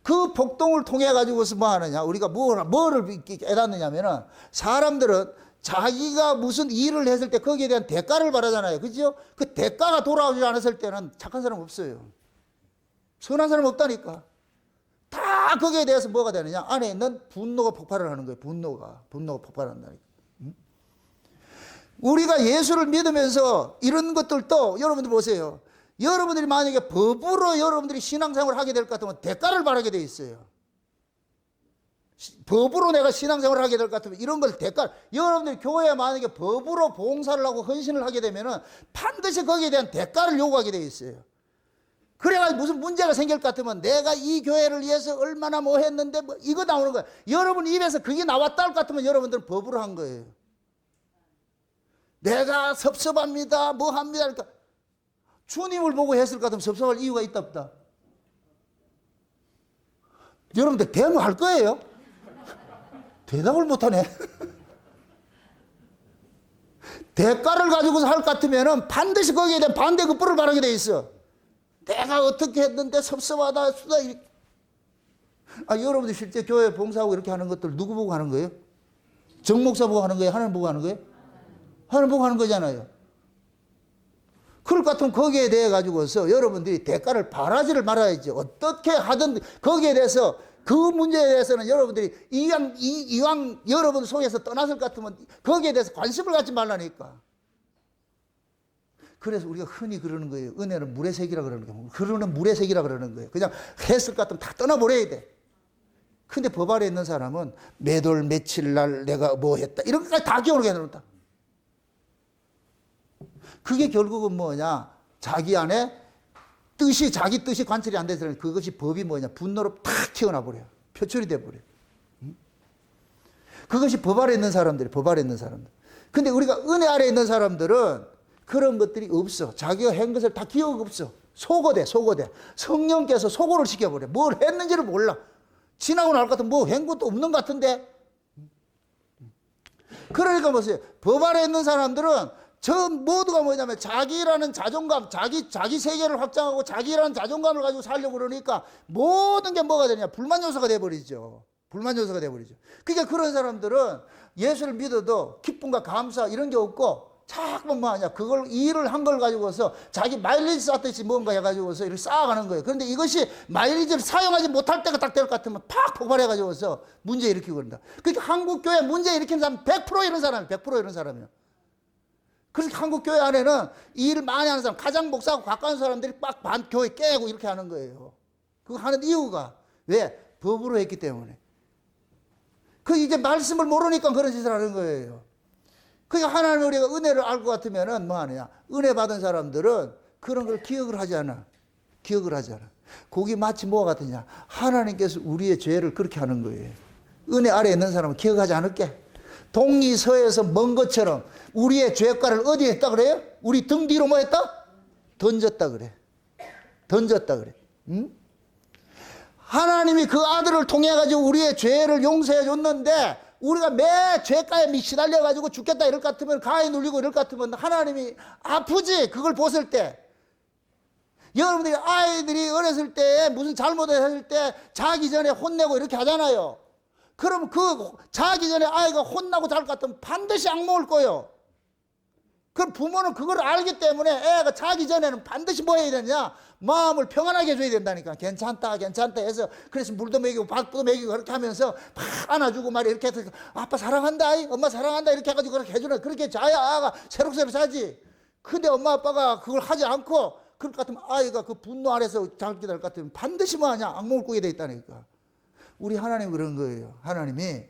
Speaker 1: 그 폭동을 통해 가지고서 뭐 하느냐? 우리가 뭐를 깨닫느냐면은 사람들은 자기가 무슨 일을 했을 때 거기에 대한 대가를 바라잖아요. 그죠? 그 대가가 돌아오지 않았을 때는 착한 사람 없어요. 선한 사람 없다니까. 다 거기에 대해서 뭐가 되느냐? 안에 있는 분노가 폭발을 하는 거예요. 분노가 폭발한다니까. 우리가 예수를 믿으면서 이런 것들도 여러분들 보세요. 여러분들이 만약에 법으로 여러분들이 신앙생활을 하게 될 것 같으면 대가를 바라게 돼 있어요. 법으로 내가 신앙생활을 하게 될 것 같으면 이런 걸 여러분들이 교회에 만약에 법으로 봉사를 하고 헌신을 하게 되면은 반드시 거기에 대한 대가를 요구하게 돼 있어요. 그래가지고 무슨 문제가 생길 것 같으면 내가 이 교회를 위해서 얼마나 뭐 했는데 뭐 이거 나오는 거야. 여러분 입에서 그게 나왔다 할 것 같으면 여러분들은 법으로 한 거예요. 내가 섭섭합니다. 뭐 합니다. 그러니까 주님을 보고 했을 것 같으면 섭섭할 이유가 있다 없다. 여러분들 대응할 거예요? 대답을 못하네. 대가를 가지고서 할 것 같으면 반드시 거기에 대한 반대급부를 바라게 돼 있어. 내가 어떻게 했는데 섭섭하다. 여러분들 실제 교회 봉사하고 이렇게 하는 것들 누구 보고 하는 거예요? 정 목사 보고 하는 거예요? 하나님 보고 하는 거예요? 하나님 보고 하는 거잖아요. 그럴 것 같으면 거기에 대해 가지고서 여러분들이 대가를 바라지를 말아야지. 어떻게 하든 거기에 대해서 그 문제에 대해서는 여러분들이 이왕 여러분 속에서 떠났을 것 같으면 거기에 대해서 관심을 갖지 말라니까. 그래서 우리가 흔히 그러는 거예요. 은혜는 물의 색이라 그러는 거예요. 그러는 물의 색이라 그러는 거예요. 그냥 했을 것 같으면 다 떠나버려야 돼. 근데 법 아래 있는 사람은 매돌 며칠 날 내가 뭐 했다. 이런 것까지 다 기억을 해놓는다. 그게 결국은 뭐냐? 자기 안에 자기 뜻이 관철이 안 돼서 그것이 법이 뭐냐? 분노로 탁 튀어나와 버려요. 표출이 돼 버려요. 그것이 법 아래 있는 사람들이 법 아래 있는 사람들. 근데 우리가 은혜 아래 있는 사람들은 그런 것들이 없어. 자기가 한 것을 다 기억 없어. 속어대. 성령께서 속어를 시켜버려. 뭘 했는지를 몰라. 지나고 나올 것 같으면 뭐 한 것도 없는 것 같은데. 그러니까 보세요. 법 아래 있는 사람들은 저 모두가 뭐냐면 자기라는 자존감, 자기 세계를 확장하고 자기라는 자존감을 가지고 살려고 그러니까 모든 게 뭐가 되냐? 불만 요소가 돼버리죠. 그러니까 그런 사람들은 예수를 믿어도 기쁨과 감사 이런 게 없고 자꾸만 뭐 하냐? 그걸 일을 한 걸 가지고서 자기 마일리지 쌓듯이 뭔가 해가지고서 이렇게 쌓아가는 거예요. 그런데 이것이 마일리지를 사용하지 못할 때가 딱 될 것 같으면 팍 폭발해가지고서 문제 일으키고 그런다. 그러니까 한국교회 문제 일으키는 사람 100% 이런 사람이에요. 100% 이런 사람이에요. 그래서 한국교회 안에는 이 일을 많이 하는 사람, 가장 목사하고 가까운 사람들이 빡 교회 깨고 이렇게 하는 거예요. 그거 하는 이유가 왜? 법으로 했기 때문에. 그 이제 말씀을 모르니까 그런 짓을 하는 거예요. 그러니까 하나님 우리가 은혜를 알 것 같으면은 뭐 하느냐? 은혜 받은 사람들은 그런 걸 기억을 하지 않아. 그게 마치 뭐가 같으냐? 하나님께서 우리의 죄를 그렇게 하는 거예요. 은혜 아래에 있는 사람은 기억하지 않을게. 동이 서에서 먼 것처럼 우리의 죄가를 어디에 했다 그래요? 우리 등 뒤로 뭐 했다? 던졌다 그래. 응? 하나님이 그 아들을 통해 가지고 우리의 죄를 용서해 줬는데 우리가 매 죄가에 시달려 가지고 죽겠다 이럴 것 같으면 가에 눌리고 이럴 것 같으면 하나님이 아프지. 그걸 보실 때 여러분들이 아이들이 어렸을 때 무슨 잘못을 했을 때 자기 전에 혼내고 이렇게 하잖아요. 그럼 그 자기 전에 아이가 혼나고 잘 것 같으면 반드시 악몽을 꿔요. 그럼 부모는 그걸 알기 때문에 애가 자기 전에는 반드시 뭐 해야 되냐? 마음을 평안하게 해줘야 된다니까. 괜찮다 해서 그래서 물도 먹이고 밥도 먹이고 그렇게 하면서 팍 안아주고 말이야. 이렇게 해서 아빠 사랑한다, 엄마 사랑한다 이렇게 해가지고 그렇게 해주는 그렇게 자야 아가 새록새록 사지. 근데 엄마 아빠가 그걸 하지 않고 그럴 것 같으면 아이가 그 분노 안에서 자기 될 것 같으면 반드시 뭐 하냐? 악몽을 꾸게 돼 있다니까. 우리 하나님 그런 거예요. 하나님이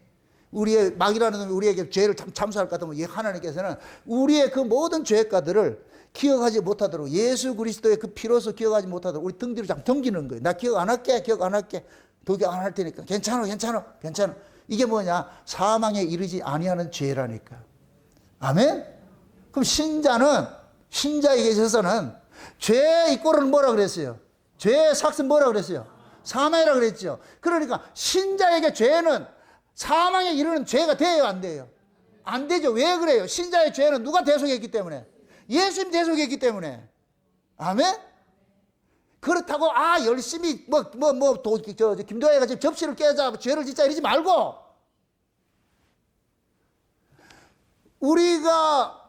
Speaker 1: 우리의 막이라는 놈이 우리에게 죄를 참수할 것 같으면 하나님께서는 우리의 그 모든 죄가들을 기억하지 못하도록 예수 그리스도의 그 피로서 기억하지 못하도록 우리 등 뒤로 좀 던기는 거예요. 나 기억 안 할게. 기억 안 할 테니까. 괜찮아. 이게 뭐냐? 사망에 이르지 아니하는 죄라니까. 아멘? 그럼 신자에게 있어서는 죄의 이꼴은 뭐라 그랬어요? 죄의 삭은 뭐라 그랬어요? 사망이라 그랬죠. 그러니까 신자에게 죄는 사망에 이르는 죄가 돼요, 안 돼요? 안 되죠. 왜 그래요? 신자의 죄는 누가 대속했기 때문에? 예수님 대속했기 때문에. 아멘? 그렇다고 열심히 김도혜가 지금 접시를 깨자 죄를 짓자 이러지 말고, 우리가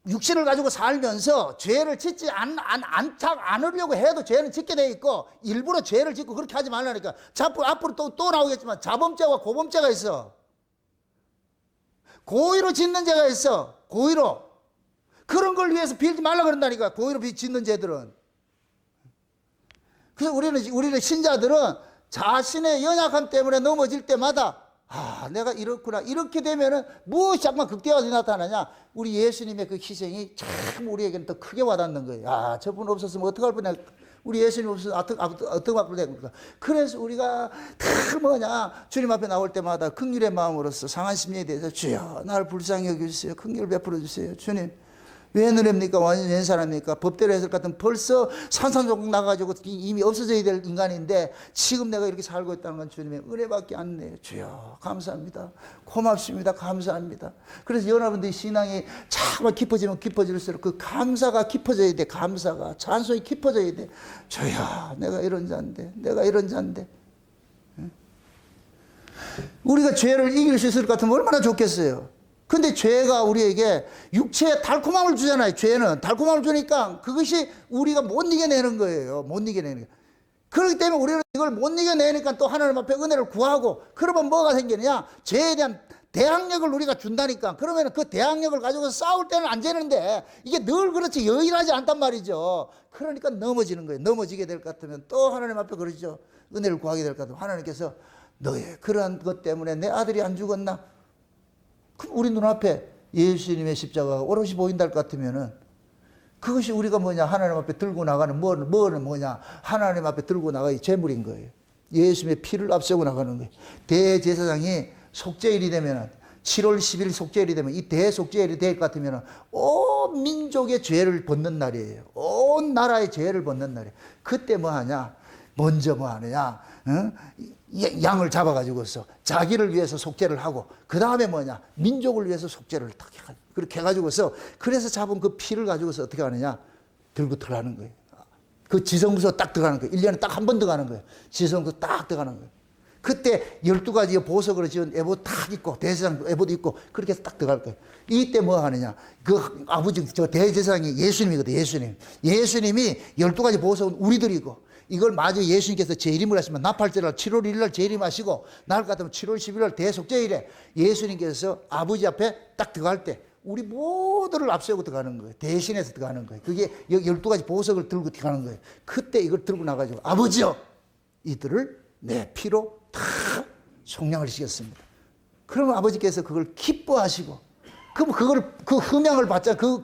Speaker 1: 육신을 가지고 살면서 죄를 짓지 않으려고 해도 죄는 짓게 돼 있고, 일부러 죄를 짓고 그렇게 하지 말라니까. 앞으로 또 나오겠지만 자범죄와 고범죄가 있어. 고의로 짓는 죄가 있어. 고의로. 그런 걸 위해서 빌지 말라 그런다니까. 고의로 짓는 죄들은. 그래서 우리는 신자들은 자신의 연약함 때문에 넘어질 때마다 내가 이렇구나. 이렇게 되면은 무엇이 잠깐 극대화가 나타나냐? 우리 예수님의 그 희생이 참 우리에게는 더 크게 와닿는 거예요. 저분 없었으면 어떡할 뻔해. 우리 예수님 없으면 어떻게 할 뻔해. 그래서 우리가 주님 앞에 나올 때마다 긍휼의 마음으로서 상한 심령에 대해서 주여 나를 불쌍히 여겨주세요. 긍휼을 베풀어 주세요. 주님 왜 너랍니까? 완전 옛 사람입니까? 법대로 했을 것 같으면 벌써 산산조각 나가지고 이미 없어져야 될 인간인데 지금 내가 이렇게 살고 있다는 건 주님의 은혜밖에 안 돼요. 주여 감사합니다. 고맙습니다. 감사합니다. 그래서 여러분들이 신앙이 자꾸 깊어지면 깊어질수록 그 감사가 깊어져야 돼. 감사가 찬송이 깊어져야 돼. 주여 내가 이런 자인데, 내가 이런 자인데. 우리가 죄를 이길 수 있을 것 같으면 얼마나 좋겠어요. 근데 죄가 우리에게 육체에 달콤함을 주잖아요. 죄는 달콤함을 주니까 그것이 우리가 못 이겨내는 거예요. 못 이겨내는 거예요. 그렇기 때문에 우리는 이걸 못 이겨내니까 또 하나님 앞에 은혜를 구하고, 그러면 뭐가 생기느냐? 죄에 대한 대항력을 우리가 준다니까. 그러면 그 대항력을 가지고 싸울 때는 안 되는데 이게 늘 그렇지 여일하지 않단 말이죠. 그러니까 넘어지는 거예요. 넘어지게 될 것 같으면 또 하나님 앞에 그러죠. 은혜를 구하게 될 것 같으면 하나님께서 너의 그러한 것 때문에 내 아들이 안 죽었나? 그럼 우리 눈앞에 예수님의 십자가가 오롯이 보인다 할 것 같으면은 그것이 우리가 하나님 앞에 들고 나가는 뭐는 뭐냐? 하나님 앞에 들고 나가기 제물인 거예요. 예수님의 피를 앞세우고 나가는 거예요. 대제사장이 속죄일이 되면은 7월 10일 속죄일이 되면 이 대속죄일이 될 것 같으면은 온 민족의 죄를 벗는 날이에요. 온 나라의 죄를 벗는 날이에요. 그때 뭐 하냐? 먼저 뭐 하느냐? 양을 잡아가지고서 자기를 위해서 속죄를 하고, 그 다음에 뭐냐? 민족을 위해서 속죄를 딱 그렇게 해가지고서, 그래서 잡은 그 피를 가지고서 어떻게 하느냐? 들고 들어가는 거예요. 그 지성소 딱 들어가는 거예요. 1년에 딱 한 번 들어가는 거예요. 지성소 딱 들어가는 거예요. 그때 12가지 보석으로 지은 에봇 딱 입고, 대제사장 에봇 입고, 그렇게 해서 딱 들어갈 거예요. 이때 뭐 하느냐? 그 아버지, 대제사장이 예수님이거든, 예수님이 12가지 보석은 우리들이고, 이걸 마저 예수님께서 재림을 하시면 나팔절날 7월 1일 날 재림하시고, 날 같으면 7월 11일 날 대속죄일에 예수님께서 아버지 앞에 딱 들어갈 때 우리 모두를 앞세우고 들어가는 거예요. 대신해서 들어가는 거예요. 그게 12가지 보석을 들고 들어가는 거예요. 그때 이걸 들고 나가지고 아버지요, 이들을 내 피로 다 속량을 시켰습니다. 그러면 아버지께서 그걸 기뻐하시고, 그럼 그 흠양을 받자, 그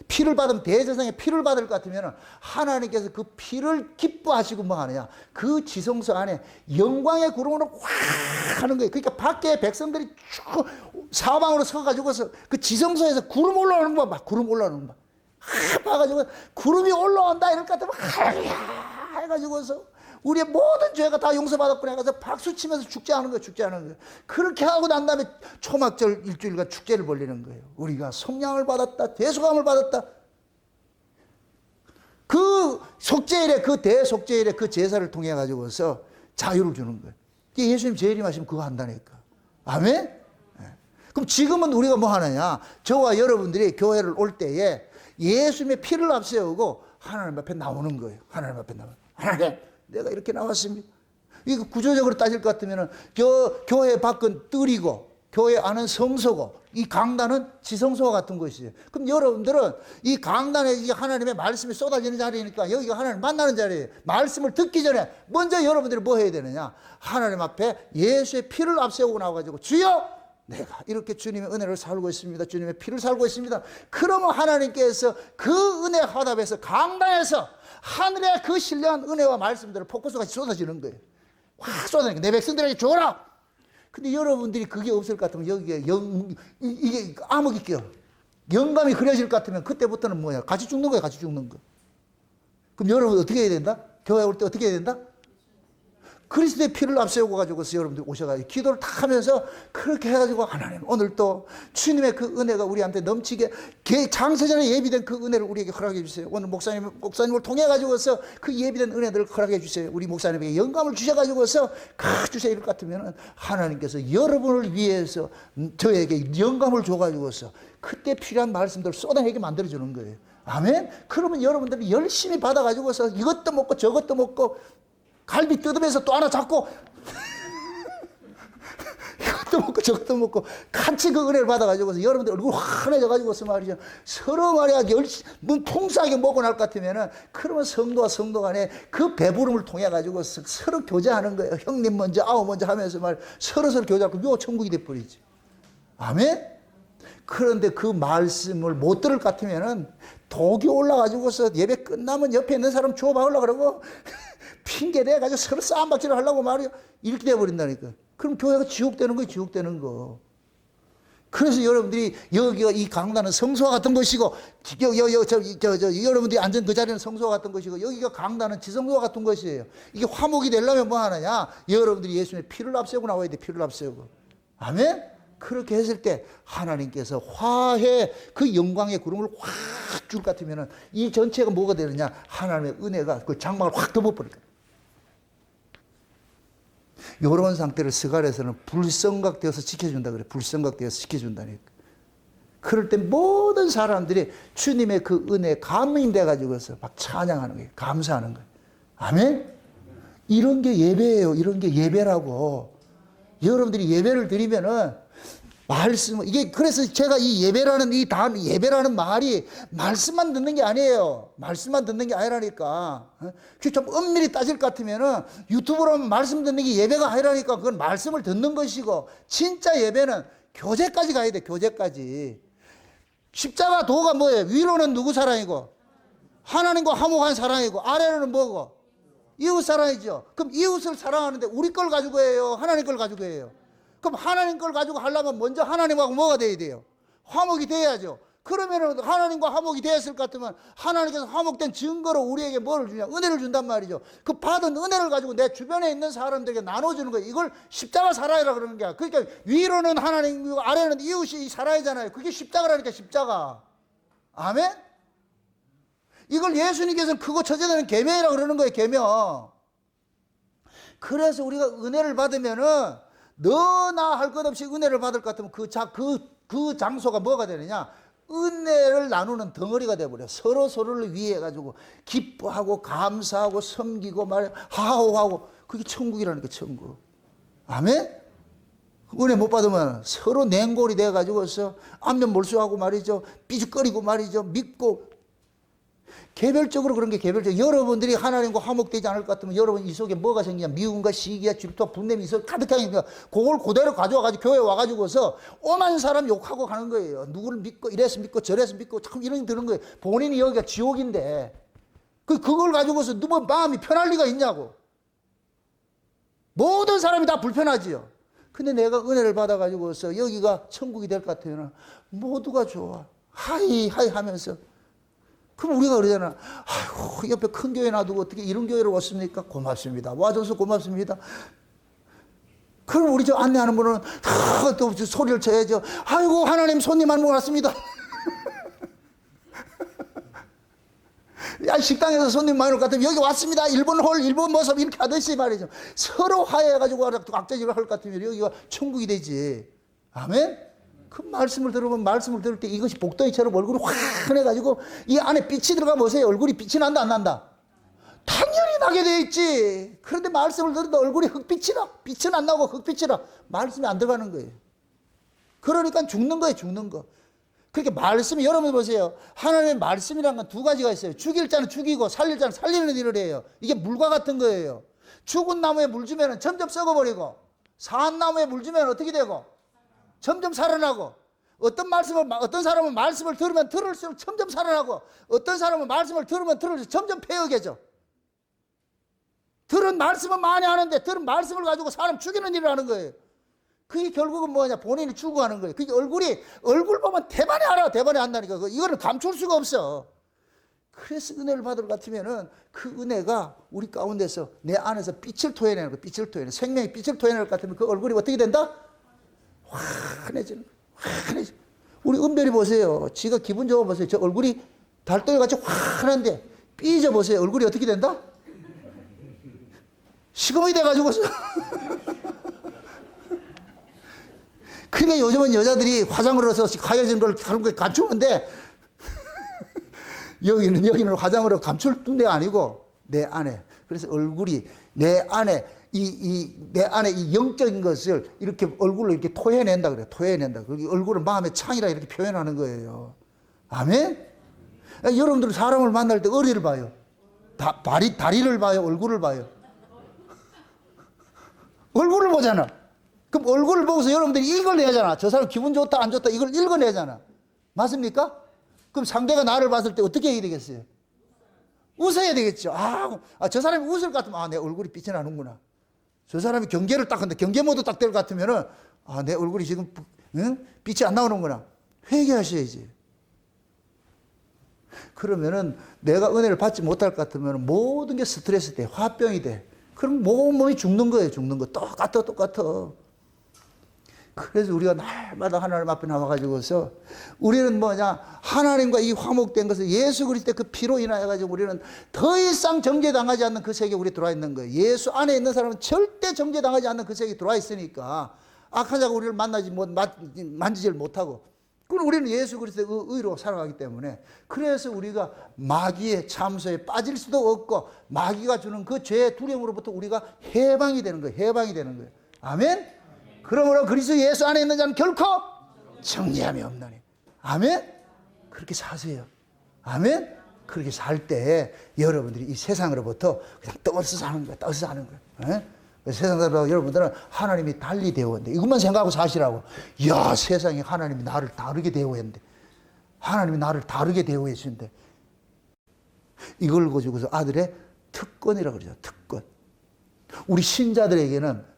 Speaker 1: 피를 받으면, 대제사장의 피를 받을 것 같으면 하나님께서 그 피를 기뻐하시고 뭐 하느냐? 그 지성소 안에 영광의 구름으로 확 하는 거예요. 그러니까 밖에 백성들이 쭉 사방으로 서가지고서 그 지성소에서 구름 올라오는 거 막, 구름 올라오는 거 막. 봐가지고 구름이 올라온다 이럴 것 같으면 하야 해가지고서 우리의 모든 죄가 다 용서받았구나 해서 박수 치면서 죽지 않은 거예요. 그렇게 하고 난 다음에 초막절 일주일간 축제를 벌리는 거예요. 우리가 성량을 받았다, 대속함을 받았다. 그 속죄일에, 그 대속죄일에 그 제사를 통해 가지고서 자유를 주는 거예요. 예수님 재림하시면 그거 한다니까. 아멘? 그럼 지금은 우리가 뭐 하느냐? 저와 여러분들이 교회를 올 때에 예수님의 피를 앞세우고 하나님 앞에 나오는 거예요. 하나님 앞에 나오는 거예요. 하나님, 내가 이렇게 나왔습니다. 이거 구조적으로 따질 것 같으면 교회 밖은 뜰이고 교회 안은 성소고 이 강단은 지성소와 같은 것이에요. 그럼 여러분들은 이 강단에 이 하나님의 말씀이 쏟아지는 자리니까 여기가 하나님 만나는 자리예요. 말씀을 듣기 전에 먼저 여러분들이 뭐 해야 되느냐? 하나님 앞에 예수의 피를 앞세우고 나와가지고 주여, 내가 이렇게 주님의 은혜를 살고 있습니다. 주님의 피를 살고 있습니다. 그러면 하나님께서 그 은혜 화답에서 강단에서 하늘의 그 신령한 은혜와 말씀들을 폭포수같이 쏟아지는 거예요. 확 쏟아지는 거예요. 내 백성들에게 줘라. 근데 여러분들이 그게 없을 것 같으면 여기에 이게 암흑이 껴. 영감이 흐려질 것 같으면 그때부터는 뭐야? 같이 죽는 거예요. 같이 죽는 거. 그럼 여러분 어떻게 해야 된다? 교회 올 때 어떻게 해야 된다? 그리스도의 피를 앞세우고 가지고서 여러분들이 오셔가지고 기도를 다 하면서 그렇게 해가지고 하나님 오늘 또 주님의 그 은혜가 우리한테 넘치게 장세전에 예비된 그 은혜를 우리에게 허락해 주세요. 오늘 목사님을 통해 가지고서 그 예비된 은혜들을 허락해 주세요. 우리 목사님에게 영감을 주셔가지고서 주세요. 이럴 것 같으면 하나님께서 여러분을 위해서 저에게 영감을 줘가지고서 그때 필요한 말씀들을 쏟아내게 만들어주는 거예요. 아멘? 그러면 여러분들이 열심히 받아가지고서 이것도 먹고 저것도 먹고 갈비 뜯으면서 또 하나 잡고 이것도 먹고 저것도 먹고 같이 그 은혜를 받아가지고서 여러분들 얼굴 환해져가지고서 말이죠. 서로 말이야 눈 풍성하게 먹고 날 것 같으면은 그러면 성도와 성도 간에 그 배부름을 통해가지고 서로 교제하는 거예요. 형님 먼저 아우 먼저 하면서 서로 교제하고 묘 천국이 돼버리지. 아멘? 그런데 그 말씀을 못 들을 것 같으면은 독이 올라가지고서 예배 끝나면 옆에 있는 사람 주워박으려고 그러고 핑계 대가지고 서로 싸움박질을 하려고 말이요. 이렇게 돼버린다니까. 그럼 교회가 지옥되는 거예요, 지옥되는 거. 그래서 여러분들이 여기가 이 강단은 성소와 같은 것이고, 여러분들이 앉은 그 자리는 성소와 같은 것이고, 여기가 강단은 지성소와 같은 것이에요. 이게 화목이 되려면 뭐 하느냐? 여러분들이 예수님의 피를 앞세우고 나와야 돼, 피를 앞세우고. 아멘? 그렇게 했을 때 하나님께서 화해 그 영광의 구름을 확 줄 것 같으면 이 전체가 뭐가 되느냐? 하나님의 은혜가 그 장막을 확 덮어버릴 거예요. 이런 상태를 스갈에서는 불성각되어서 지켜준다 그래. 불성각되어서 지켜준다니까. 그럴 때 모든 사람들이 주님의 그 은혜에 감인돼 가지고서 막 찬양하는 거예요. 감사하는 거예요. 아멘? 이런 게 예배예요. 이런 게 예배라고. 여러분들이 예배를 드리면은 말씀, 이게 그래서 제가 이 예배라는 이 다음 예배라는 말이 말씀만 듣는 게 아니에요. 말씀만 듣는 게 아니라니까. 좀 엄밀히 따질 것 같으면은 유튜브로 하면 말씀 듣는 게 예배가 아니라니까. 그건 말씀을 듣는 것이고, 진짜 예배는 교제까지 가야 돼. 교제까지. 십자가 도가 뭐예요? 위로는 누구 사랑이고, 하나님과 화목한 사랑이고, 아래로는 뭐고, 이웃 사랑이죠. 그럼 이웃을 사랑하는데 우리 걸 가지고 해요? 하나님 걸 가지고 해요? 그럼 하나님 걸 가지고 하려면 먼저 하나님하고 뭐가 돼야 돼요? 화목이 돼야죠. 그러면 하나님과 화목이 되었을 것 같으면 하나님께서 화목된 증거로 우리에게 뭐를 주냐? 은혜를 준단 말이죠. 그 받은 은혜를 가지고 내 주변에 있는 사람들에게 나눠주는 거예요. 이걸 십자가 살아야라 그러는 거야. 그러니까 위로는 하나님이고 아래는 이웃이 살아야잖아요. 그게 십자가라니까, 십자가. 아멘? 이걸 예수님께서는 크고 처제되는 계명이라고 그러는 거예요. 계명. 그래서 우리가 은혜를 받으면은 너나 할 것 없이 은혜를 받을 것 같으면 그 장소가 뭐가 되느냐? 은혜를 나누는 덩어리가 돼버려. 서로를 위해가지고 기뻐하고 감사하고 섬기고 하호하고. 그게 천국이라니까, 천국. 아멘? 은혜 못 받으면 서로 냉골이 돼가지고서 안면 몰수하고 말이죠. 삐죽거리고 말이죠. 믿고. 개별적으로 그런 게 개별적으로. 여러분들이 하나님과 화목되지 않을 것 같으면 여러분 이 속에 뭐가 생기냐? 미움과 시기와 질투와 분냄이 있어 가득하니까 그걸 그대로 가져와가지고 교회 와가지고서 오만 사람 욕하고 가는 거예요. 누구를 믿고 이래서 믿고 저래서 믿고 참 이런 게 드는 거예요. 본인이 여기가 지옥인데 그걸 가지고서 누구 마음이 편할 리가 있냐고. 모든 사람이 다 불편하지요. 근데 내가 은혜를 받아가지고서 여기가 천국이 될 것 같으면 모두가 좋아. 하이 하면서. 그럼 우리가 그러잖아. 아이고, 옆에 큰 교회 놔두고 어떻게 이런 교회를 왔습니까? 고맙습니다. 와줘서 고맙습니다. 그럼 우리 저 안내하는 분은 또 소리를 쳐야죠. 아이고, 하나님 손님 한 분 왔습니다. 야, 식당에서 손님 많이 올 것 같으면 여기 왔습니다. 일본 홀, 일본 모습 이렇게 하듯이 말이죠. 서로 화해해가지고 악재질을 할 것 같으면 여기가 천국이 되지. 아멘? 그 말씀을 들으면 말씀을 들을 때 이것이 복덩이처럼 얼굴이 환해가지고 이 안에 빛이 들어가면 보세요. 얼굴이 빛이 난다, 안 난다? 당연히 나게 돼 있지. 그런데 말씀을 들으면 얼굴이 흑빛이 나. 빛은 안 나고 흑빛이 나. 말씀이 안 들어가는 거예요. 그러니까 죽는 거예요, 죽는 거. 그렇게 말씀이, 여러분 보세요. 하나님의 말씀이란 건 두 가지가 있어요. 죽일 자는 죽이고 살릴 자는 살리는 일을 해요. 이게 물과 같은 거예요. 죽은 나무에 물 주면 점점 썩어버리고, 산 나무에 물 주면 어떻게 되고? 점점 살아나고. 어떤 사람은 말씀을 들으면 들을수록 점점 살아나고, 어떤 사람은 말씀을 들으면 들을수록 점점 폐역해져. 들은 말씀은 많이 하는데 들은 말씀을 가지고 사람 죽이는 일을 하는 거예요. 그게 결국은 뭐냐? 본인이 추구하는 거예요. 그게 얼굴 보면 대반에 알아. 대반에 한다니까. 이거는 감출 수가 없어. 그래서 은혜를 받을 것 같으면은 그 은혜가 우리 가운데서 내 안에서 빛을 토해내는 거예요. 빛을 토해내는 생명의 빛을 토해낼 것 같으면 그 얼굴이 어떻게 된다? 환해지는 거예요. 환해져. 우리 은별이 보세요. 지가 기분 좋아 보세요. 저 얼굴이 달덩이같이 환한데 삐져 보세요. 얼굴이 어떻게 된다? 시커멓게 돼가지고서. 그러니까 요즘은 여자들이 화장을 해서 하얘진 걸 감추는데 여기는 화장으로 감출 게 아니고 내 안에. 그래서 얼굴이 내 안에 내 안에 이 영적인 것을 이렇게 얼굴로 이렇게 토해낸다 그래요. 토해낸다. 그 얼굴을 마음의 창이라 이렇게 표현하는 거예요. 아멘? 여러분들 사람을 만날 때 어디를 봐요? 다리를 봐요? 얼굴을 봐요? 얼굴을 보잖아. 그럼 얼굴을 보고서 여러분들이 읽어내잖아. 저 사람 기분 좋다 안 좋다 이걸 읽어내잖아. 맞습니까? 그럼 상대가 나를 봤을 때 어떻게 해야 되겠어요? 웃어야 되겠죠. 저 사람이 웃을 것 같으면 내 얼굴이 빛이 나는구나. 저 사람이 경계를 딱 한다. 경계 모드 딱 될 것 같으면은 내 얼굴이 지금 빛이 안 나오는구나. 회개하셔야지. 그러면은 내가 은혜를 받지 못할 것 같으면 모든 게 스트레스 돼. 화병이 돼. 그럼 몸이 죽는 거예요. 죽는 거. 똑같아. 그래서 우리가 날마다 하나님 앞에 나와가지고서 우리는 하나님과 이 화목된 것을 예수 그리스도의 그 피로 인하여가지고 우리는 더 이상 정죄당하지 않는 그 세계에 우리 들어와 있는 거예요. 예수 안에 있는 사람은 절대 정죄당하지 않는 그 세계에 들어와 있으니까 악한 자가 우리를 만지질 못하고, 그럼 우리는 예수 그리스도의 의로 살아가기 때문에, 그래서 우리가 마귀의 참소에 빠질 수도 없고 마귀가 주는 그 죄의 두려움으로부터 우리가 해방이 되는 거예요. 해방이 되는 거예요. 아멘? 그러므로 그리스도 예수 안에 있는 자는 결코 정죄함이 없나니. 아멘? 그렇게 사세요. 아멘? 그렇게 살 때 여러분들이 이 세상으로부터 그냥 떠서 사는 거야. 떠서 사는 거야. 세상 사람들하고 여러분들은 하나님이 달리 대우한대. 이것만 생각하고 사시라고. 이야, 세상에 하나님이 나를 다르게 대우했는데. 하나님이 나를 다르게 대우해 주신대. 이걸 가지고서 아들의 특권이라고 그러죠. 특권. 우리 신자들에게는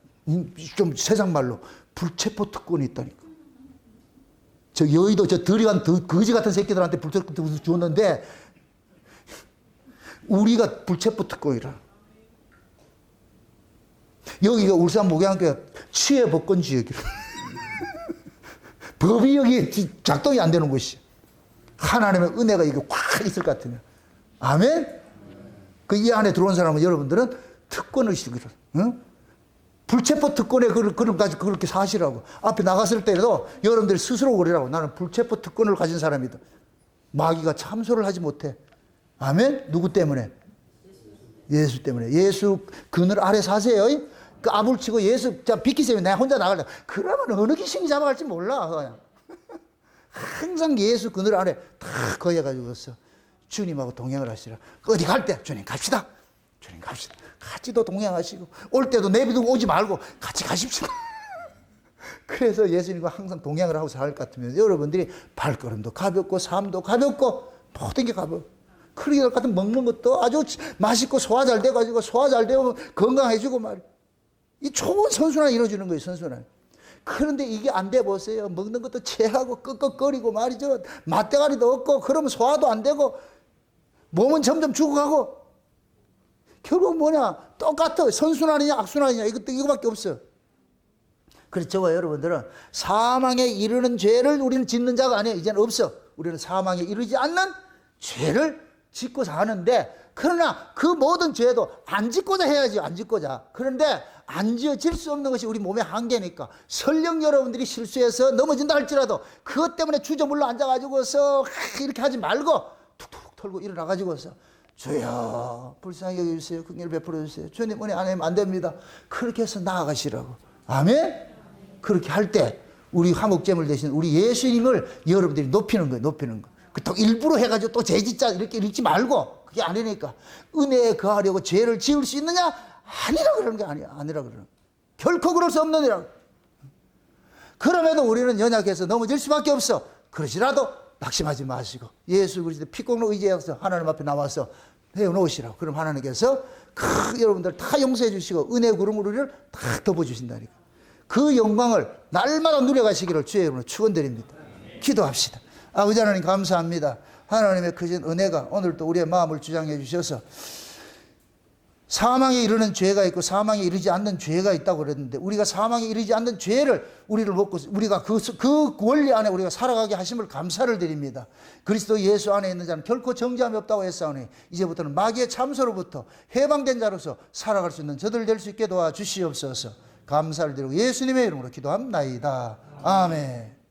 Speaker 1: 좀 세상 말로 불체포 특권이 있다니까. 저 여의도 저 더리한 거지 같은 새끼들한테 불체포 특권 줬는데 우리가 불체포 특권이라. 여기가 울산 목양교회 취해 복권 지역이라. 법이 여기 작동이 안 되는 곳이야. 하나님의 은혜가 여기 확 있을 것 같으면. 아멘? 그 이 안에 들어온 사람은 여러분들은 특권을 시기로. 응? 불체포 특권에 그렇게 사시라고. 앞에 나갔을 때도 여러분들 스스로 그러라고. 나는 불체포 특권을 가진 사람이다. 마귀가 참소를 하지 못해. 아멘? 누구 때문에? 예수 때문에. 예수 그늘 아래 사세요. 그 아불치고 예수 비키세요. 내가 혼자 나갈래. 그러면 어느 귀신이 잡아갈지 몰라. 그냥. 항상 예수 그늘 아래 다 거해가지고서 주님하고 동행을 하시라. 어디 갈 때 주님 갑시다. 주님 갑시다. 같이도 동행하시고 올 때도 내비두고 오지 말고 같이 가십시다. 그래서 예수님과 항상 동행을 하고 살 것 같으면 여러분들이 발걸음도 가볍고 삶도 가볍고 모든 게 가볍고, 그러게 될 것 같으면 먹는 것도 아주 맛있고 소화 잘 돼가지고 소화 잘 되고 건강해지고 말이야. 이 좋은 선순환이 이루어지는 거예요. 선순환. 그런데 이게 안 돼 보세요. 먹는 것도 체하고 끄끄거리고 말이죠. 맛대가리도 없고 그러면 소화도 안 되고 몸은 점점 죽어가고 결국 뭐냐? 똑같아. 선순환이냐 악순환이냐 이거밖에 없어. 그래서 저와 여러분들은 사망에 이르는 죄를 우리는 짓는 자가 아니에요. 이제는 없어. 우리는 사망에 이르지 않는 죄를 짓고 사는데, 그러나 그 모든 죄도 안 짓고자 해야지. 안 짓고자. 그런데 안 지어질 수 없는 것이 우리 몸의 한계니까, 설령 여러분들이 실수해서 넘어진다 할지라도 그것 때문에 주저물러 앉아가지고서 이렇게 하지 말고 툭툭 털고 일어나가지고서 주여 불쌍히 여겨주세요. 긍휼 베풀어주세요. 주님 은혜 안 하면 안 됩니다. 그렇게 해서 나아가시라고. 아멘? 그렇게 할 때 우리 화목제물 대신 우리 예수님을 여러분들이 높이는 거예요. 높이는 거. 또 일부러 해가지고 또 죄짓자 이렇게 읽지 말고, 그게 아니니까. 은혜에 거하려고 죄를 지을 수 있느냐? 아니라 그러는 게 아니야. 아니라 그러는. 결코 그럴 수 없느니라. 그럼에도 우리는 연약해서 넘어질 수밖에 없어. 그러시라도 낙심하지 마시고 예수 그리스도 피공로 의지해서 하나님 앞에 나와서 해놓으시라고. 그럼 하나님께서 여러분들 다 용서해 주시고 은혜 구름으로 우리를 다 덮어주신다니까. 그 영광을 날마다 누려가시기를 주의 이름으로 축원드립니다. 기도합시다. 아버지 하나님 감사합니다. 하나님의 크신 은혜가 오늘도 우리의 마음을 주장해 주셔서 사망에 이르는 죄가 있고 사망에 이르지 않는 죄가 있다고 그랬는데 우리가 사망에 이르지 않는 죄를 우리를 먹고 우리가 그 원리 안에 우리가 살아가게 하심을 감사를 드립니다. 그리스도 예수 안에 있는 자는 결코 정죄함이 없다고 했사오니 이제부터는 마귀의 참소로부터 해방된 자로서 살아갈 수 있는 저들 될 수 있게 도와주시옵소서. 감사를 드리고 예수님의 이름으로 기도합나이다. 아멘.